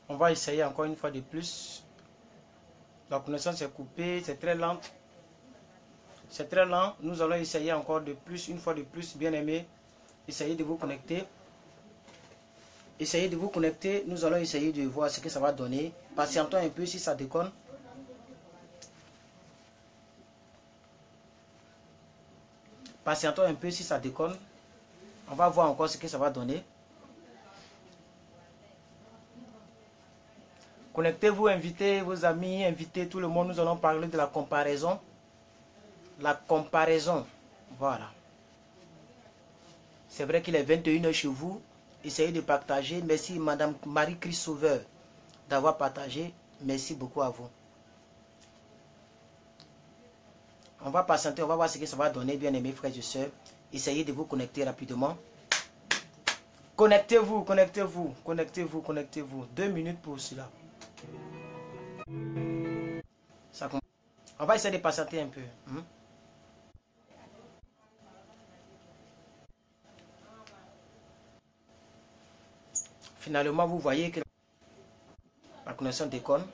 On va essayer encore une fois de plus. La connexion s'est coupée, c'est très lent. C'est très lent. Nous allons essayer encore de plus, une fois de plus, bien aimé. Essayez de vous connecter. Essayez de vous connecter. Nous allons essayer de voir ce que ça va donner. Patientons un peu si ça déconne. Patientons un peu si ça déconne. On va voir encore ce que ça va donner. Connectez-vous, invitez vos amis, invitez tout le monde. Nous allons parler de la comparaison. La comparaison. Voilà. C'est vrai qu'il est 21h chez vous. Essayez de partager. Merci Madame Marie-Christ Sauveur d'avoir partagé. Merci beaucoup à vous. On va patienter, on va voir ce que ça va donner, bien aimés frères et sœurs. Essayez de vous connecter rapidement. Connectez-vous, connectez-vous, connectez-vous, connectez-vous. 2 minutes pour cela. On va essayer de patienter un peu. Finalement, vous voyez que la connexion déconne.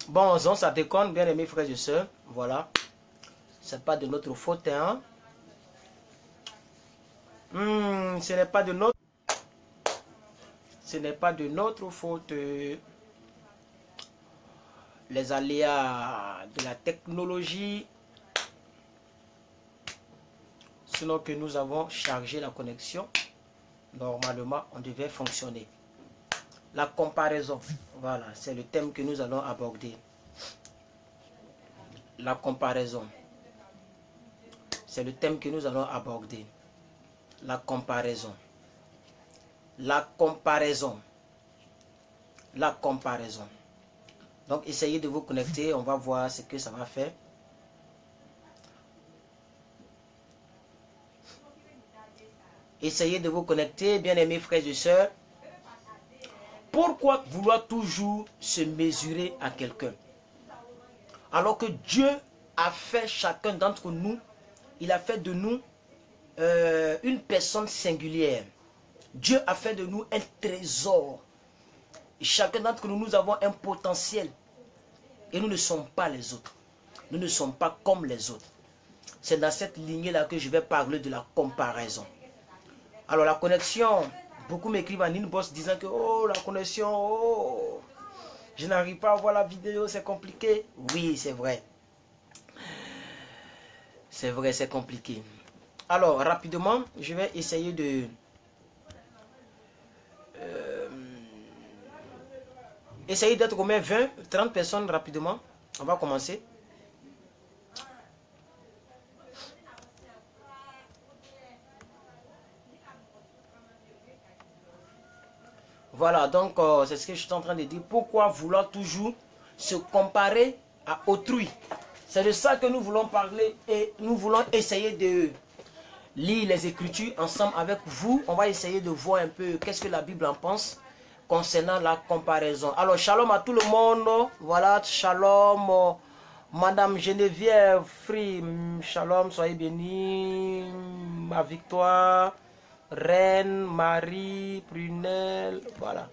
Bon, ça déconne, bien aimés frères et sœurs. Voilà. C'est pas de notre faute, hein. Ce n'est pas de notre... Ce n'est pas de notre faute. Les aléas de la technologie. Sinon que nous avons chargé la connexion. Normalement, on devait fonctionner. La comparaison. Voilà, c'est le thème que nous allons aborder. La comparaison. C'est le thème que nous allons aborder. La comparaison. La comparaison. La comparaison. Donc, essayez de vous connecter. On va voir ce que ça va faire. Essayez de vous connecter, bien aimés frères et sœurs. Pourquoi vouloir toujours se mesurer à quelqu'un? Alors que Dieu a fait chacun d'entre nous, il a fait de nous une personne singulière. Dieu a fait de nous un trésor. Et chacun d'entre nous, nous avons un potentiel. Et nous ne sommes pas les autres. Nous ne sommes pas comme les autres. C'est dans cette lignée-là que je vais parler de la comparaison. Alors la connexion, beaucoup m'écrivent en inbox disant que oh la connexion, oh, je n'arrive pas à voir la vidéo, c'est compliqué. Oui, c'est vrai. C'est vrai, c'est compliqué. Alors rapidement, je vais essayer de... essayer d'être combien? 20, 30 personnes rapidement. On va commencer. Voilà, donc c'est ce que je suis en train de dire. Pourquoi vouloir toujours se comparer à autrui? C'est de ça que nous voulons parler et nous voulons essayer de lire les Écritures ensemble avec vous. On va essayer de voir un peu qu'est-ce que la Bible en pense concernant la comparaison. Alors, shalom à tout le monde. Voilà, shalom, Madame Geneviève Free. Shalom, soyez bénis. Ma Victoire. Reine, Marie, Prunelle, voilà.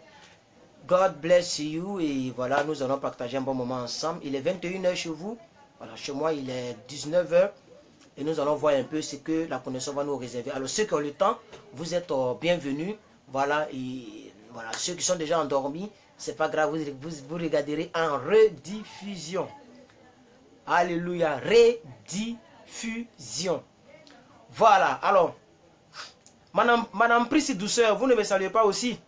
God bless you. Et voilà, nous allons partager un bon moment ensemble. Il est 21h chez vous. Voilà, chez moi, il est 19h. Et nous allons voir un peu ce que la connexion va nous réserver. Alors, ceux qui ont le temps, vous êtes bienvenus. Voilà, et voilà, ceux qui sont déjà endormis, c'est pas grave, vous regarderez en rediffusion. Alléluia, rediffusion. Voilà, alors. Madame Priscille Douceur, vous ne me saluez pas aussi?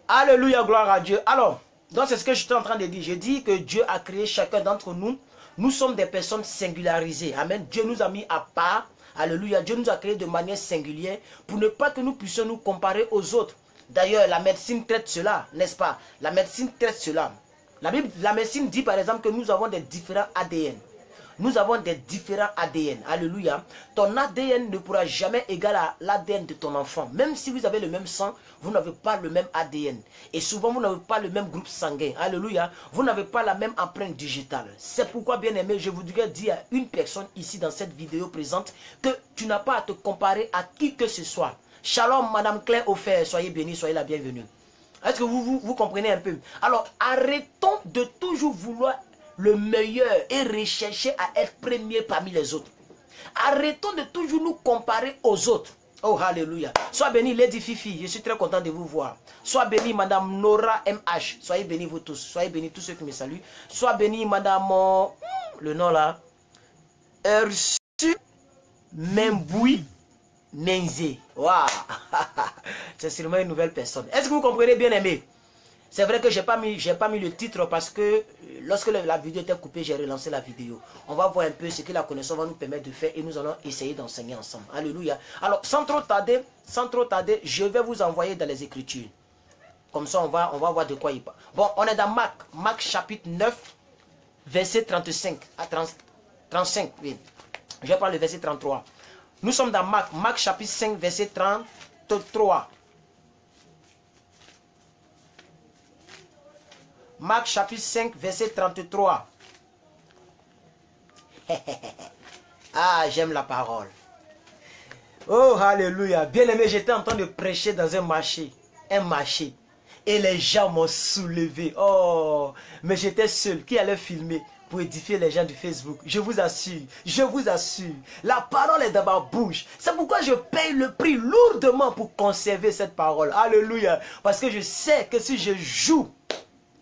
Alléluia, gloire à Dieu. Alors, donc c'est ce que je suis en train de dire. Je dis que Dieu a créé chacun d'entre nous. Nous sommes des personnes singularisées. Amen. Dieu nous a mis à part Alléluia. Dieu nous a créés de manière singulière pour ne pas que nous puissions nous comparer aux autres. D'ailleurs, la médecine traite cela, n'est-ce pas? La médecine traite cela. La médecine dit par exemple que nous avons des différents ADN. Nous avons des différents ADN. Alléluia. Ton ADN ne pourra jamais égaler à l'ADN de ton enfant. Même si vous avez le même sang, vous n'avez pas le même ADN. Et souvent, vous n'avez pas le même groupe sanguin. Alléluia. Vous n'avez pas la même empreinte digitale. C'est pourquoi, bien aimé, je voudrais dire à une personne ici dans cette vidéo présente que tu n'as pas à te comparer à qui que ce soit. Shalom, Madame Claire Offert. Soyez bénis, soyez la bienvenue. Est-ce que vous comprenez un peu? Alors, arrêtons de toujours vouloir le meilleur et rechercher à être premier parmi les autres. Arrêtons de toujours nous comparer aux autres. Oh, alléluia. Sois béni, Lady Fifi. Je suis très content de vous voir. Sois béni, Madame Nora MH. Soyez bénis vous tous. Soyez bénis tous ceux qui me saluent. Sois béni, Madame... le nom là. Ursu Memboui Menze. Waouh. C'est sûrement une nouvelle personne. Est-ce que vous comprenez, bien aimé? C'est vrai que je n'ai pas mis le titre parce que lorsque la vidéo était coupée, j'ai relancé la vidéo. On va voir un peu ce que la connaissance va nous permettre de faire et nous allons essayer d'enseigner ensemble. Alléluia. Alors, sans trop tarder, je vais vous envoyer dans les Écritures. Comme ça, on va voir de quoi il parle. Bon, on est dans Marc chapitre 9, verset 35 à 35. Oui. Je vais prendre le verset 33. Nous sommes dans Marc chapitre 5, verset 33. Marc chapitre 5, verset 33. Ah, j'aime la parole. Oh, alléluia. Bien aimé, j'étais en train de prêcher dans un marché. Et les gens m'ont soulevé. Oh, mais j'étais seul. Qui allait filmer pour édifier les gens du Facebook? Je vous assure. La parole est dans ma bouche. C'est pourquoi je paye le prix lourdement pour conserver cette parole. Alléluia. Parce que je sais que si je joue,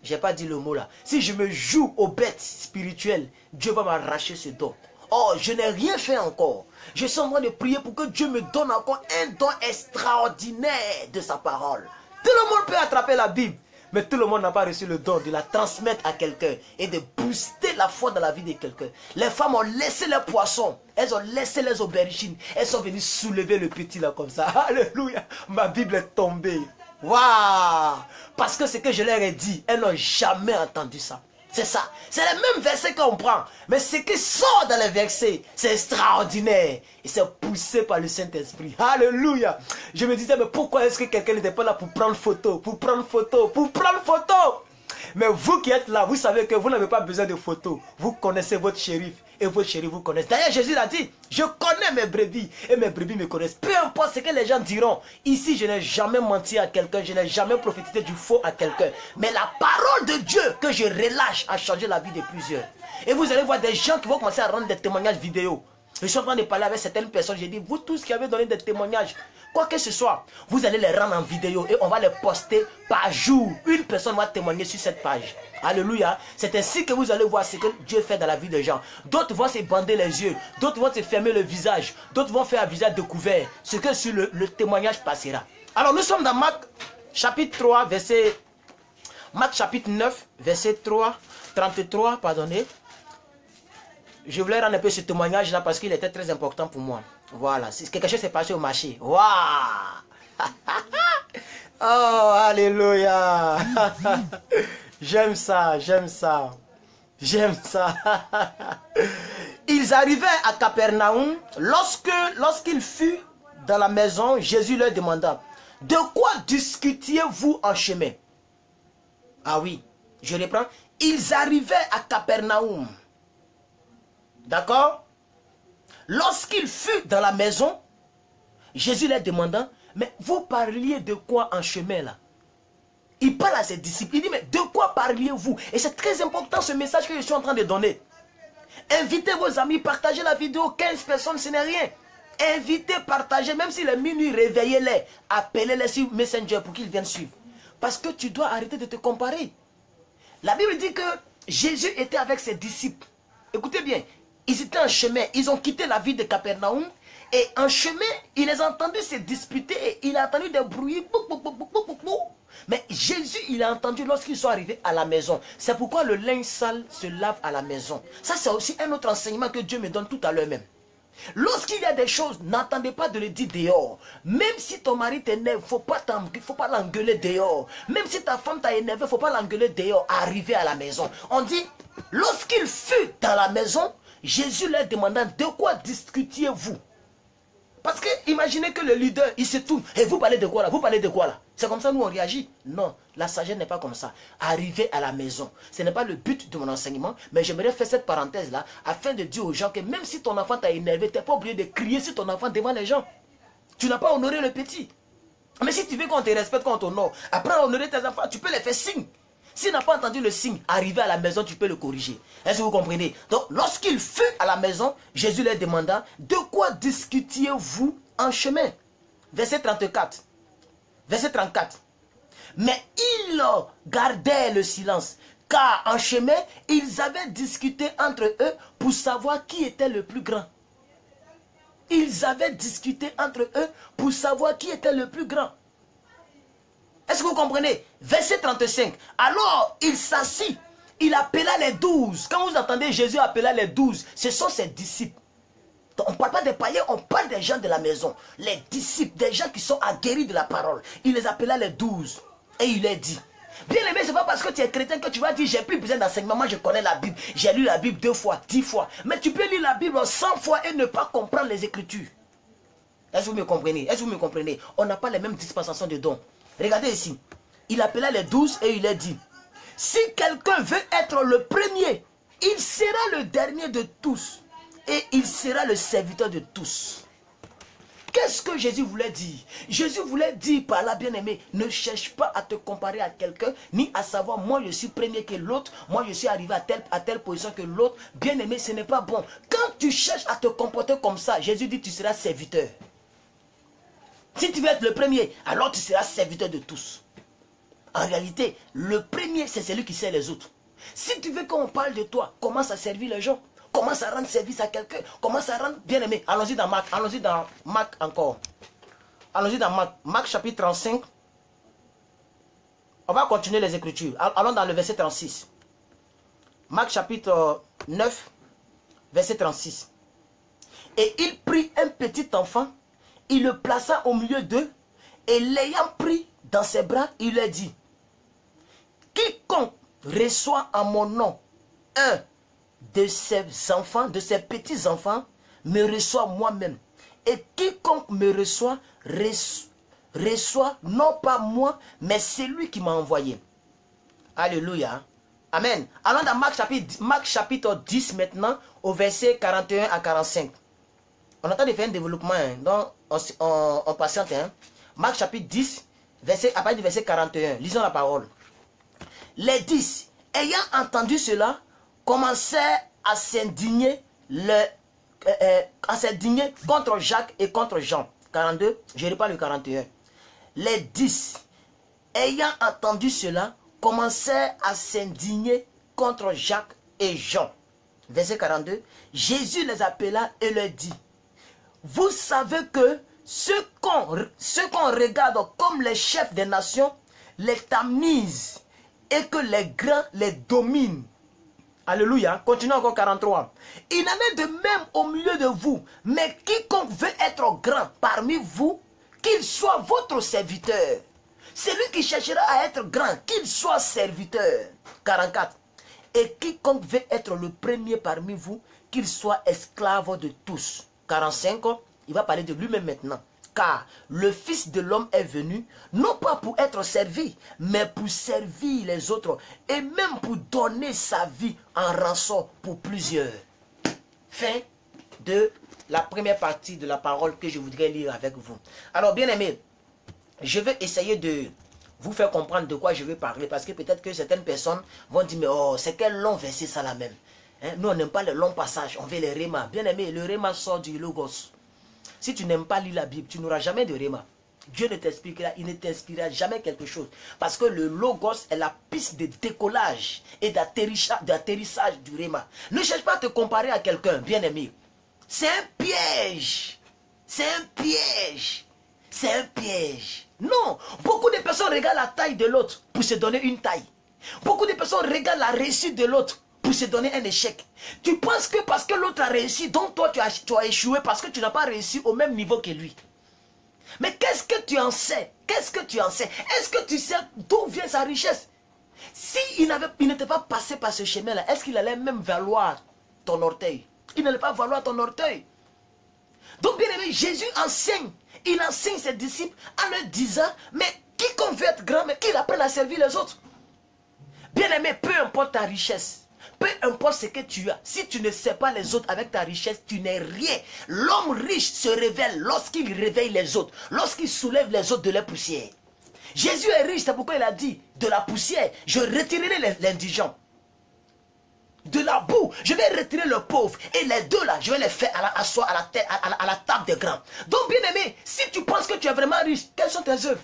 j'ai pas dit le mot là. Si je me joue aux bêtes spirituelles, Dieu va m'arracher ce don. Oh, je n'ai rien fait encore. Je suis en train de prier pour que Dieu me donne encore un don extraordinaire de sa parole. Tout le monde peut attraper la Bible, mais tout le monde n'a pas reçu le don de la transmettre à quelqu'un et de booster la foi dans la vie de quelqu'un. Les femmes ont laissé les poissons, elles ont laissé les aubergines, elles sont venues soulever le petit là comme ça. Alléluia, ma Bible est tombée. Waouh! Parce que ce que je leur ai dit, elles n'ont jamais entendu ça. C'est ça. C'est les mêmes versets qu'on prend. Mais ce qui sort dans les versets, c'est extraordinaire. Et c'est poussé par le Saint-Esprit. Alléluia! Je me disais, mais pourquoi est-ce que quelqu'un n'était pas là pour prendre photo? Mais vous qui êtes là, vous savez que vous n'avez pas besoin de photos. Vous connaissez votre shérif. Et votre shérif vous connaissent. D'ailleurs, Jésus l'a dit, je connais mes brebis et mes brebis me connaissent. Peu importe ce que les gens diront. Ici, je n'ai jamais menti à quelqu'un, je n'ai jamais prophétisé du faux à quelqu'un. Mais la parole de Dieu que je relâche a changé la vie de plusieurs. Et vous allez voir des gens qui vont commencer à rendre des témoignages vidéo. Je suis en train de parler avec certaines personnes, j'ai dit, vous tous qui avez donné des témoignages, quoi que ce soit, vous allez les rendre en vidéo et on va les poster par jour. Une personne va témoigner sur cette page. Alléluia. C'est ainsi que vous allez voir ce que Dieu fait dans la vie des gens. D'autres vont se bander les yeux, d'autres vont se fermer le visage, d'autres vont faire un visage découvert. Ce que sur le témoignage passera. Alors nous sommes dans Marc chapitre 3, Marc chapitre 9, verset 33, pardonnez. Je voulais rendre un peu ce témoignage-là parce qu'il était très important pour moi. Voilà, quelque chose s'est passé au marché. Waouh! Oh, alléluia! J'aime ça. Ils arrivaient à Capernaum. Lorsqu'il fut dans la maison, Jésus leur demanda, de quoi discutiez-vous en chemin? Ah oui, je reprends. Ils arrivaient à Capernaum. D'accord? Lorsqu'il fut dans la maison, Jésus leur demanda, mais vous parliez de quoi en chemin là? Il parle à ses disciples, il dit, mais de quoi parliez-vous? Et c'est très important ce message que je suis en train de donner. Invitez vos amis, partagez la vidéo, 15 personnes, ce n'est rien. Invitez, partagez, même s'il est minuit, réveillez-les, appelez-les sur Messenger pour qu'ils viennent suivre. Parce que tu dois arrêter de te comparer. La Bible dit que Jésus était avec ses disciples. Écoutez bien. Ils étaient en chemin, ils ont quitté la ville de Capernaum et en chemin, il les a entendus se disputer et il a entendu des bruits. Mais Jésus, il a entendu lorsqu'ils sont arrivés à la maison. C'est pourquoi le linge sale se lave à la maison. Ça, c'est aussi un autre enseignement que Dieu me donne tout à l'heure même. Lorsqu'il y a des choses, n'attendez pas de le dire dehors. Même si ton mari t'énerve, il ne faut pas l'engueuler dehors. Même si ta femme t'a énervé, il ne faut pas l'engueuler dehors. Arriver à la maison. On dit, lorsqu'il fut dans la maison, Jésus leur demanda, de quoi discutiez-vous? Parce que imaginez que le leader, il se tourne. Et vous parlez de quoi là? Vous parlez de quoi là? C'est comme ça nous on réagit? Non, la sagesse n'est pas comme ça. Arriver à la maison, ce n'est pas le but de mon enseignement, mais j'aimerais faire cette parenthèse là, afin de dire aux gens que même si ton enfant t'a énervé, tu n'es pas obligé de crier sur ton enfant devant les gens. Tu n'as pas honoré le petit. Mais si tu veux qu'on te respecte, qu'on t'honore, après honorer tes enfants, tu peux les faire signe. S'il n'a pas entendu le signe, arrivé à la maison, tu peux le corriger. Est-ce que vous comprenez? Donc, lorsqu'il fut à la maison, Jésus leur demanda, de quoi discutiez-vous en chemin? Verset 34. Verset 34. Mais ils gardaient le silence, car en chemin, ils avaient discuté entre eux pour savoir qui était le plus grand. Ils avaient discuté entre eux pour savoir qui était le plus grand. Est-ce que vous comprenez? Verset 35. Alors, il s'assit. Il appela les 12. Quand vous entendez Jésus appeler les 12, ce sont ses disciples. Donc, on ne parle pas des païens, on parle des gens de la maison. Les disciples, des gens qui sont aguerris de la parole. Il les appela les 12. Et il leur dit, bien aimé, ce n'est pas parce que tu es chrétien que tu vas dire, j'ai plus besoin d'enseignement, moi je connais la Bible. J'ai lu la Bible 2 fois, 10 fois. Mais tu peux lire la Bible 100 fois et ne pas comprendre les Écritures. Est-ce que vous me comprenez? Est-ce que vous me comprenez? On n'a pas les mêmes dispensations de dons. Regardez ici. Il appela les 12 et il leur dit, si quelqu'un veut être le premier, il sera le dernier de tous. Et il sera le serviteur de tous. Qu'est-ce que Jésus voulait dire? Jésus voulait dire par là, bien-aimé, ne cherche pas à te comparer à quelqu'un, ni à savoir, moi je suis premier que l'autre, moi je suis arrivé à telle position que l'autre. Bien-aimé, ce n'est pas bon. Quand tu cherches à te comporter comme ça, Jésus dit, tu seras serviteur. Si tu veux être le premier, alors tu seras serviteur de tous. En réalité, le premier, c'est celui qui sert les autres. Si tu veux qu'on parle de toi, commence à servir les gens. Commence à rendre service à quelqu'un. Commence à rendre bien aimé. Allons-y dans Marc. Allons-y dans Marc encore. Allons-y dans Marc. Marc chapitre 35. On va continuer les Écritures. Allons dans le verset 36. Marc chapitre 9, verset 36. Et il prit un petit enfant. Il le plaça au milieu d'eux. Et l'ayant pris dans ses bras, il leur dit, quiconque reçoit en mon nom un de ses enfants, de ses petits-enfants, me reçoit moi-même. Et quiconque me reçoit, reçoit non pas moi, mais celui qui m'a envoyé. Alléluia. Amen. Allons dans Marc chapitre 10 maintenant, au verset 41 à 45. On entend de faire un développement, hein, donc on patiente. Hein. Marc chapitre 10, à partir du verset 41. Lisons la parole. Les 10, ayant entendu cela, commençaient à s'indigner contre Jacques et contre Jean. 42, je reprends le 41. Les 10, ayant entendu cela, commençaient à s'indigner contre Jacques et Jean. Verset 42, Jésus les appela et leur dit, vous savez que ceux qu'on regarde comme les chefs des nations, les tamisent et que les grands les dominent. Alléluia. Continuons encore 43. Il en est de même au milieu de vous. Mais quiconque veut être grand parmi vous, qu'il soit votre serviteur. Celui qui cherchera à être grand, qu'il soit serviteur. 44. Et quiconque veut être le premier parmi vous, qu'il soit esclave de tous. 45. Il va parler de lui-même maintenant. Car le Fils de l'homme est venu, non pas pour être servi, mais pour servir les autres, et même pour donner sa vie en rançon pour plusieurs. Fin de la première partie de la parole que je voudrais lire avec vous. Alors, bien aimés, je vais essayer de vous faire comprendre de quoi je vais parler, parce que peut-être que certaines personnes vont dire, mais oh, c'est quel long verset ça là même. Hein? Nous, on n'aime pas les longs passages, on veut les rémas. Bien aimé, le réma sort du logos. Si tu n'aimes pas lire la Bible, tu n'auras jamais de réma. Dieu ne t'expliquera, il ne t'inspirera jamais quelque chose. Parce que le logos est la piste de décollage et d'atterrissage du réma. Ne cherche pas à te comparer à quelqu'un, bien aimé. C'est un piège. C'est un piège. C'est un piège. Non, beaucoup de personnes regardent la taille de l'autre pour se donner une taille. Beaucoup de personnes regardent la réussite de l'autre pour se donner un échec. Tu penses que parce que l'autre a réussi, donc toi tu as échoué parce que tu n'as pas réussi au même niveau que lui. Mais qu'est-ce que tu en sais? Qu'est-ce que tu en sais? Est-ce que tu sais d'où vient sa richesse? S'il n'était pas passé par ce chemin-là, est-ce qu'il allait même valoir ton orteil? Il n'allait pas valoir ton orteil. Donc bien aimé, Jésus enseigne. Il enseigne ses disciples en leur disant, mais quiconque veut être grand, mais qu'il apprenne à servir les autres. Bien aimé, peu importe ta richesse, peu importe ce que tu as, si tu ne sais pas les autres avec ta richesse, tu n'es rien. L'homme riche se révèle lorsqu'il réveille les autres, lorsqu'il soulève les autres de la poussière. Jésus est riche, c'est pourquoi il a dit, de la poussière, je retirerai l'indigent. De la boue, je vais retirer le pauvre. Et les deux là, je vais les faire asseoir à la table des grands. Donc bien aimé, si tu penses que tu es vraiment riche, quelles sont tes œuvres?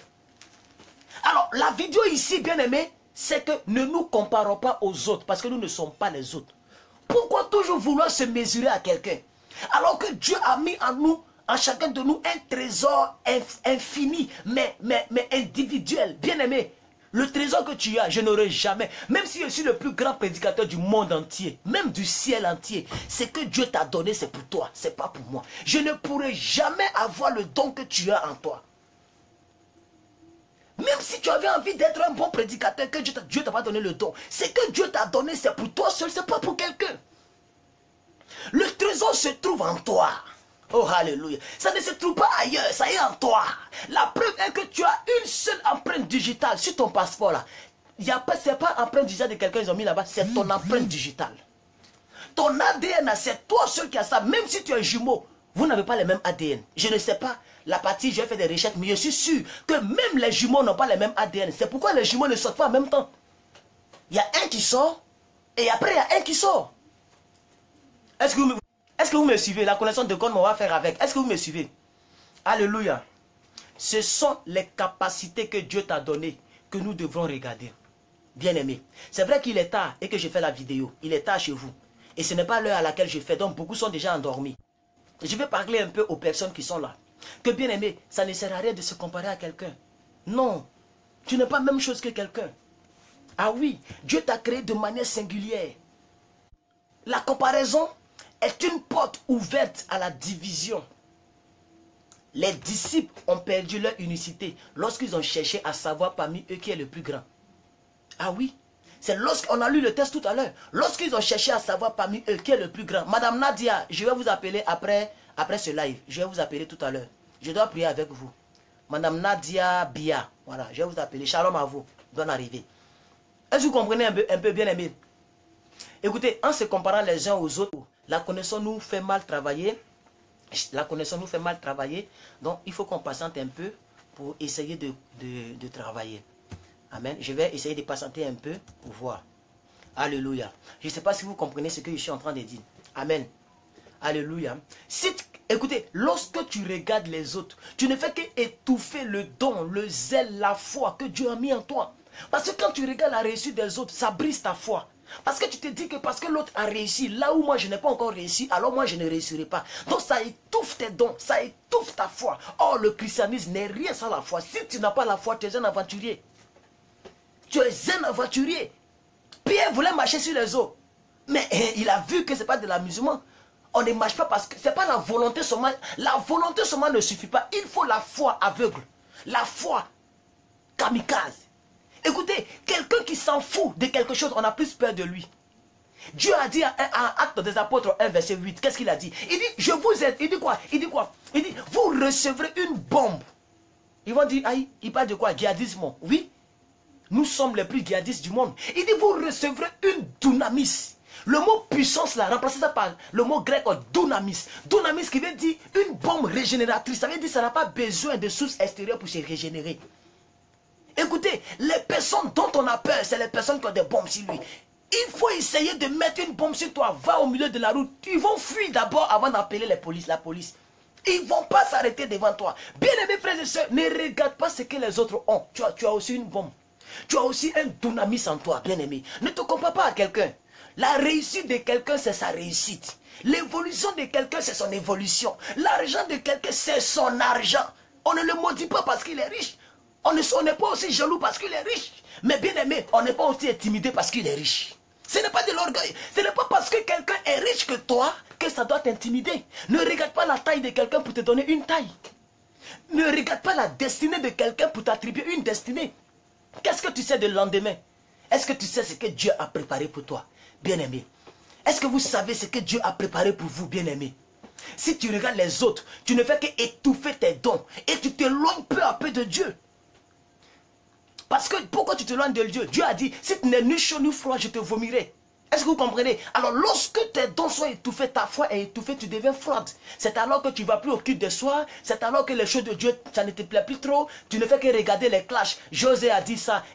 Alors la vidéo ici, bien aimé, c'est que ne nous comparons pas aux autres, parce que nous ne sommes pas les autres. Pourquoi toujours vouloir se mesurer à quelqu'un? Alors que Dieu a mis en nous, en chacun de nous, un trésor infini, mais individuel. Bien aimé, le trésor que tu as, je n'aurai jamais. Même si je suis le plus grand prédicateur du monde entier, même du ciel entier, ce que Dieu t'a donné, c'est pour toi, c'est pas pour moi. Je ne pourrai jamais avoir le don que tu as en toi. Même si tu avais envie d'être un bon prédicateur, que Dieu t'a pas donné le don, ce que Dieu t'a donné, c'est pour toi seul, c'est pas pour quelqu'un. Le trésor se trouve en toi. Oh, alléluia. Ça ne se trouve pas ailleurs, ça est en toi. La preuve est que tu as une seule empreinte digitale sur ton passeport là. Ce n'est pas l'empreinte digitale de quelqu'un qu'ils ont mis là-bas, c'est ton empreinte digitale. Ton ADN, c'est toi seul qui as ça. Même si tu es jumeau, vous n'avez pas les mêmes ADN. Je ne sais pas la partie, je vais faire des recherches, mais je suis sûr que même les jumeaux n'ont pas les mêmes ADN. C'est pourquoi les jumeaux ne sortent pas en même temps. Il y a un qui sort, et après il y a un qui sort. Est-ce que vous me suivez? La connaissance de God, on va faire avec. Est-ce que vous me suivez? Alléluia. Ce sont les capacités que Dieu t'a données que nous devrons regarder. Bien aimé. C'est vrai qu'il est tard et que je fais la vidéo. Il est tard chez vous. Et ce n'est pas l'heure à laquelle je fais. Donc beaucoup sont déjà endormis. Je vais parler un peu aux personnes qui sont là. Que bien aimé, ça ne sert à rien de se comparer à quelqu'un. Non. Tu n'es pas la même chose que quelqu'un. Ah oui, Dieu t'a créé de manière singulière. La comparaison est une porte ouverte à la division. Les disciples ont perdu leur unicité lorsqu'ils ont cherché à savoir parmi eux qui est le plus grand. Ah oui, c'est lorsqu'on a lu le texte tout à l'heure. Lorsqu'ils ont cherché à savoir parmi eux qui est le plus grand. Madame Nadia, je vais vous appeler après ce live. Je vais vous appeler tout à l'heure. Je dois prier avec vous. Madame Nadia Bia. Voilà, je vais vous appeler. Shalom à vous. Bonne arrivée. Est-ce que vous comprenez un peu bien aimé? Écoutez, en se comparant les uns aux autres, la connaissance nous fait mal travailler. La connaissance nous fait mal travailler. Donc, il faut qu'on patiente un peu pour essayer de travailler. Amen. Je vais essayer de patienter un peu pour voir. Alléluia. Je ne sais pas si vous comprenez ce que je suis en train de dire. Amen. Alléluia. Écoutez, lorsque tu regardes les autres, tu ne fais qu'étouffer le don, le zèle, la foi que Dieu a mis en toi. Parce que quand tu regardes la réussite des autres, ça brise ta foi. Parce que tu te dis que parce que l'autre a réussi, là où moi je n'ai pas encore réussi, alors moi je ne réussirai pas. Donc ça étouffe tes dons, ça étouffe ta foi. Or le christianisme n'est rien sans la foi. Si tu n'as pas la foi, tu es un aventurier. Tu es un aventurier. Pierre voulait marcher sur les eaux. Mais il a vu que ce n'est pas de l'amusement. On ne marche pas parce que ce n'est pas la volonté seulement. La volonté seulement ne suffit pas. Il faut la foi aveugle. La foi kamikaze. Écoutez, quelqu'un qui s'en fout de quelque chose, on a plus peur de lui. Dieu a dit à Actes des Apôtres 1, verset 8, qu'est-ce qu'il a dit? Il dit, je vous aide. Il dit quoi? Il dit quoi? Il dit, vous recevrez une bombe. Ils vont dire, aïe, il parle de quoi? Djihadisme. Oui, nous sommes les plus djihadistes du monde. Il dit, vous recevrez une dunamis. Le mot puissance là, remplacez ça par le mot grec dunamis. Dunamis qui veut dire une bombe régénératrice. Ça veut dire que ça n'a pas besoin de sources extérieures pour se régénérer. Écoutez, les personnes dont on a peur, c'est les personnes qui ont des bombes sur lui. Il faut essayer de mettre une bombe sur toi. Va au milieu de la route. Ils vont fuir d'abord avant d'appeler la police. Ils ne vont pas s'arrêter devant toi. Bien aimés frères et sœurs, ne regarde pas ce que les autres ont. Tu as aussi une bombe. Tu as aussi un dunamis en toi, bien aimé. Ne te compare pas à quelqu'un. La réussite de quelqu'un, c'est sa réussite. L'évolution de quelqu'un, c'est son évolution. L'argent de quelqu'un, c'est son argent. On ne le maudit pas parce qu'il est riche. On n'est pas aussi jaloux parce qu'il est riche. Mais bien aimé, on n'est pas aussi intimidé parce qu'il est riche. Ce n'est pas de l'orgueil. Ce n'est pas parce que quelqu'un est riche que toi que ça doit t'intimider. Ne regarde pas la taille de quelqu'un pour te donner une taille. Ne regarde pas la destinée de quelqu'un pour t'attribuer une destinée. Qu'est-ce que tu sais de le lendemain? Est-ce que tu sais ce que Dieu a préparé pour toi, bien-aimé? Est-ce que vous savez ce que Dieu a préparé pour vous, bien-aimé? Si tu regardes les autres, tu ne fais qu'étouffer tes dons et tu t'éloignes peu à peu de Dieu. Parce que pourquoi tu t'éloignes de Dieu? Dieu a dit, si tu n'es ni chaud ni froid, je te vomirai. Est-ce que vous comprenez? Alors lorsque tes dons sont étouffés, ta foi est étouffée, tu deviens froide. C'est alors que tu ne vas plus au culte de soi, c'est alors que les choses de Dieu, ça ne te plaît plus trop. Tu ne fais que regarder les clashs. José a dit ça,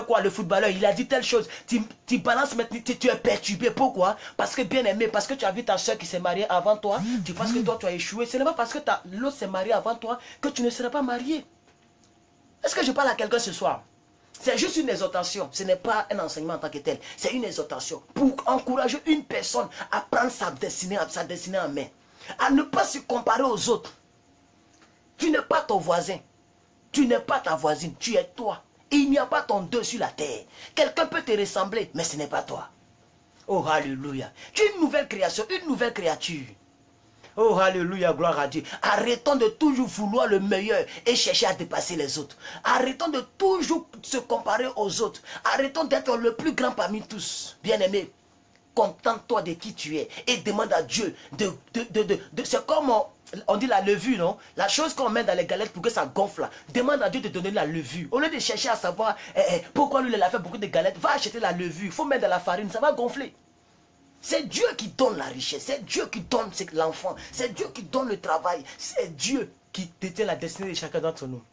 quoi, le footballeur, il a dit telle chose. Tu balances maintenant, tu es perturbé. Pourquoi? Parce que bien aimé, parce que tu as vu ta soeur qui s'est mariée avant toi, tu penses que toi tu as échoué. Ce n'est pas parce que l'autre s'est marié avant toi que tu ne seras pas marié. Est-ce que je parle à quelqu'un ce soir? C'est juste une exhortation. Ce n'est pas un enseignement en tant que tel. C'est une exhortation pour encourager une personne à prendre sa destinée en main. À ne pas se comparer aux autres. Tu n'es pas ton voisin. Tu n'es pas ta voisine. Tu es toi. Et il n'y a pas ton deux sur la terre. Quelqu'un peut te ressembler, mais ce n'est pas toi. Oh, alléluia. Tu es une nouvelle création, une nouvelle créature. Oh, alléluia, gloire à Dieu. Arrêtons de toujours vouloir le meilleur et chercher à dépasser les autres. Arrêtons de toujours se comparer aux autres. Arrêtons d'être le plus grand parmi tous. Bien-aimé, contente-toi de qui tu es et demande à Dieu c'est comme on dit la levure, non? La chose qu'on met dans les galettes pour que ça gonfle là. Demande à Dieu de donner la levure. Au lieu de chercher à savoir pourquoi lui il a fait beaucoup de galettes, va acheter la levure. Il faut mettre de la farine, ça va gonfler. C'est Dieu qui donne la richesse, c'est Dieu qui donne l'enfant, c'est Dieu qui donne le travail, c'est Dieu qui détient la destinée de chacun d'entre nous.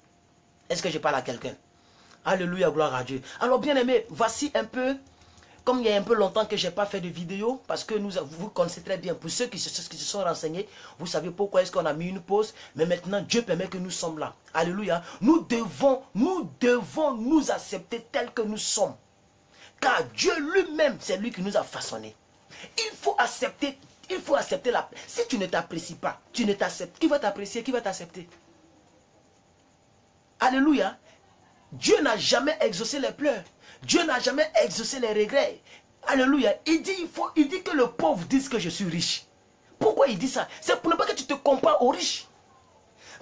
Est-ce que je parle à quelqu'un? Alléluia, gloire à Dieu. Alors bien aimé, voici un peu, comme il y a un peu longtemps que je n'ai pas fait de vidéo, parce que vous connaissez très bien, pour ceux qui se sont renseignés, vous savez pourquoi est-ce qu'on a mis une pause, mais maintenant Dieu permet que nous sommes là. Alléluia. Nous devons nous accepter tels que nous sommes. Car Dieu lui-même, c'est lui qui nous a façonnés. Il faut accepter la... Si tu ne t'apprécies pas, tu ne t'acceptes. Qui va t'apprécier? Qui va t'accepter? Alléluia. Dieu n'a jamais exaucé les pleurs. Dieu n'a jamais exaucé les regrets. Alléluia. Il dit que le pauvre dise que je suis riche. Pourquoi il dit ça? C'est pour ne pas que tu te compares aux riches.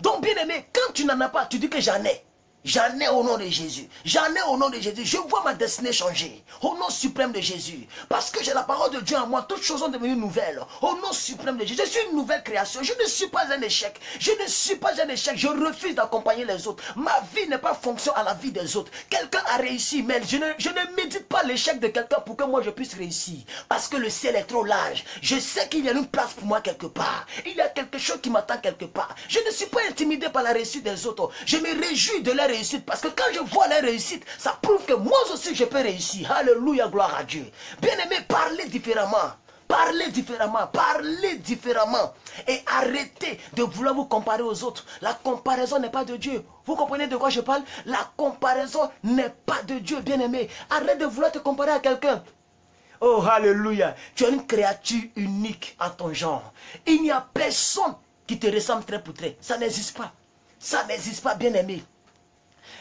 Donc bien aimé, quand tu n'en as pas, tu dis que j'en ai. J'en ai au nom de Jésus. J'en ai au nom de Jésus. Je vois ma destinée changer. Au nom suprême de Jésus. Parce que j'ai la parole de Dieu en moi. Toutes choses sont devenues nouvelles. Au nom suprême de Jésus. Je suis une nouvelle création. Je ne suis pas un échec. Je ne suis pas un échec. Je refuse d'accompagner les autres. Ma vie n'est pas fonction à la vie des autres. Quelqu'un a réussi, mais je ne médite pas l'échec de quelqu'un pour que moi je puisse réussir. Parce que le ciel est trop large. Je sais qu'il y a une place pour moi quelque part. Il y a quelque chose qui m'attend quelque part. Je ne suis pas intimidé par la réussite des autres. Je me réjouis de leur réussite, parce que quand je vois la réussite, ça prouve que moi aussi je peux réussir. Alléluia, gloire à Dieu. Bien aimé, parlez différemment. Parlez différemment, parlez différemment. Et arrêtez de vouloir vous comparer aux autres. La comparaison n'est pas de Dieu. Vous comprenez de quoi je parle? La comparaison n'est pas de Dieu, bien aimé. Arrête de vouloir te comparer à quelqu'un. Oh, alléluia. Tu es une créature unique à ton genre. Il n'y a personne qui te ressemble trait pour trait. Ça n'existe pas. Ça n'existe pas, bien aimé.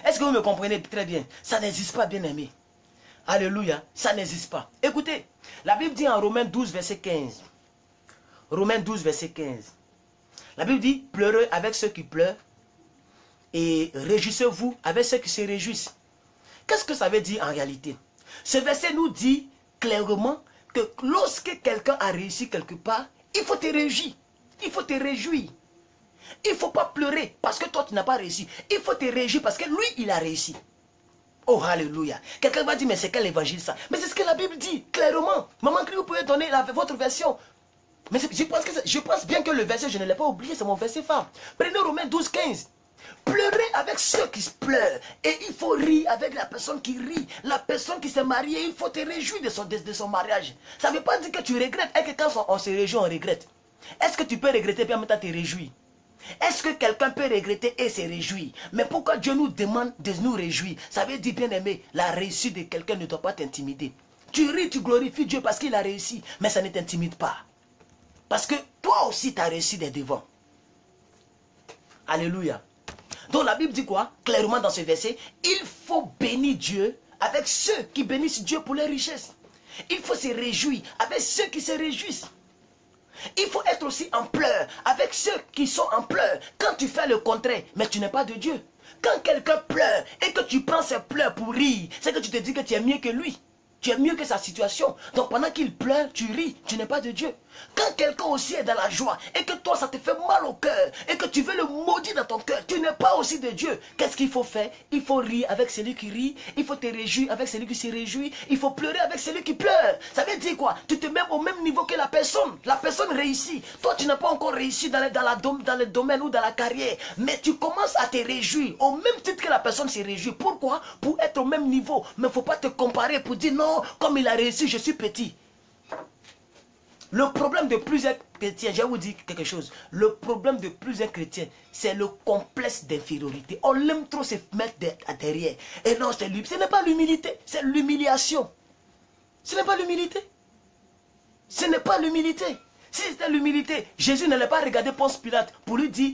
Est-ce que vous me comprenez très bien? Ça n'existe pas, bien aimé. Alléluia, ça n'existe pas. Écoutez, la Bible dit en Romains 12, verset 15. Romains 12, verset 15. La Bible dit, pleurez avec ceux qui pleurent et réjouissez-vous avec ceux qui se réjouissent. Qu'est-ce que ça veut dire en réalité? Ce verset nous dit clairement que lorsque quelqu'un a réussi quelque part, il faut te réjouir. Il faut te réjouir. Il ne faut pas pleurer parce que toi tu n'as pas réussi. Il faut te réjouir parce que lui il a réussi. Oh, alléluia. Quelqu'un va dire, mais c'est quel évangile ça? Mais c'est ce que la Bible dit, clairement. Maman, vous pouvez donner votre version. Mais je pense bien que le verset, je ne l'ai pas oublié, c'est mon verset phare. Prenez Romains 12, 15. Pleurez avec ceux qui se pleurent. Et il faut rire avec la personne qui rit. La personne qui s'est mariée, il faut te réjouir de son mariage. Ça ne veut pas dire que tu regrettes et que quand on se réjouit, on regrette. Est-ce que tu peux regretter et en même temps te réjouir? Est-ce que quelqu'un peut regretter et se réjouir? Mais pourquoi Dieu nous demande de nous réjouir? Ça veut dire, bien aimé, la réussite de quelqu'un ne doit pas t'intimider. Tu ris, tu glorifies Dieu parce qu'il a réussi, mais ça ne t'intimide pas. Parce que toi aussi, tu as réussi des devants. Alléluia. Donc la Bible dit quoi? Clairement dans ce verset, il faut bénir Dieu avec ceux qui bénissent Dieu pour les richesses. Il faut se réjouir avec ceux qui se réjouissent. Il faut être aussi en pleurs avec ceux qui sont en pleurs. Quand tu fais le contraire, mais tu n'es pas de Dieu. Quand quelqu'un pleure et que tu prends ses pleurs pour rire, c'est que tu te dis que tu es mieux que lui. Tu es mieux que sa situation. Donc pendant qu'il pleure, tu ris. Tu n'es pas de Dieu. Quand quelqu'un aussi est dans la joie et que toi, ça te fait mal au cœur et que tu veux le maudire dans ton cœur, tu n'es pas aussi de Dieu. Qu'est-ce qu'il faut faire? Il faut rire avec celui qui rit. Il faut te réjouir avec celui qui se réjouit. Il faut pleurer avec celui qui pleure. Ça veut dire quoi? Tu te mets au même niveau que la personne. La personne réussit. Toi, tu n'as pas encore réussi dans le domaine ou dans la carrière. Mais tu commences à te réjouir au même titre que la personne se réjouit. Pourquoi? Pour être au même niveau. Mais il ne faut pas te comparer pour dire non. Comme il a réussi, je suis petit. Le problème de plusieurs chrétiens, je vais vous dire quelque chose. Le problème de plusieurs chrétiens, c'est le complexe d'infériorité. On l'aime trop se mettre derrière. Et non, ce n'est pas l'humilité, c'est l'humiliation. Ce n'est pas l'humilité. Ce n'est pas l'humilité. Si c'était l'humilité, Jésus n'allait pas regarder Ponce Pilate pour lui dire,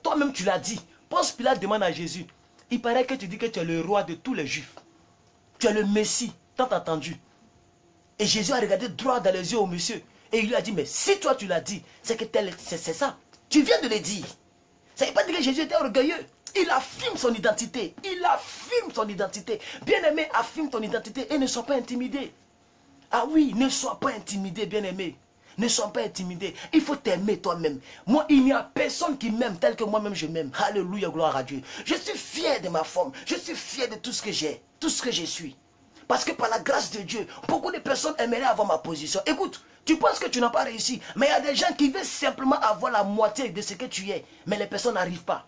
toi-même tu l'as dit. Ponce Pilate demande à Jésus, il paraît que tu dis que tu es le roi de tous les Juifs. Tu es le Messie. Tant entendu. Et Jésus a regardé droit dans les yeux au monsieur. Et il lui a dit, mais si toi tu l'as dit, c'est que c'est ça. Tu viens de le dire. Ça ne veut pas dire que Jésus était orgueilleux. Il affirme son identité. Il affirme son identité. Bien-aimé, affirme ton identité et ne sois pas intimidé. Ah oui, ne sois pas intimidé, bien-aimé. Ne sois pas intimidé. Il faut t'aimer toi-même. Moi, il n'y a personne qui m'aime tel que moi-même je m'aime. Alléluia, gloire à Dieu. Je suis fier de ma forme. Je suis fier de tout ce que j'ai. Tout ce que je suis. Parce que par la grâce de Dieu, beaucoup de personnes aimeraient avoir ma position. Écoute, tu penses que tu n'as pas réussi, mais il y a des gens qui veulent simplement avoir la moitié de ce que tu es, mais les personnes n'arrivent pas.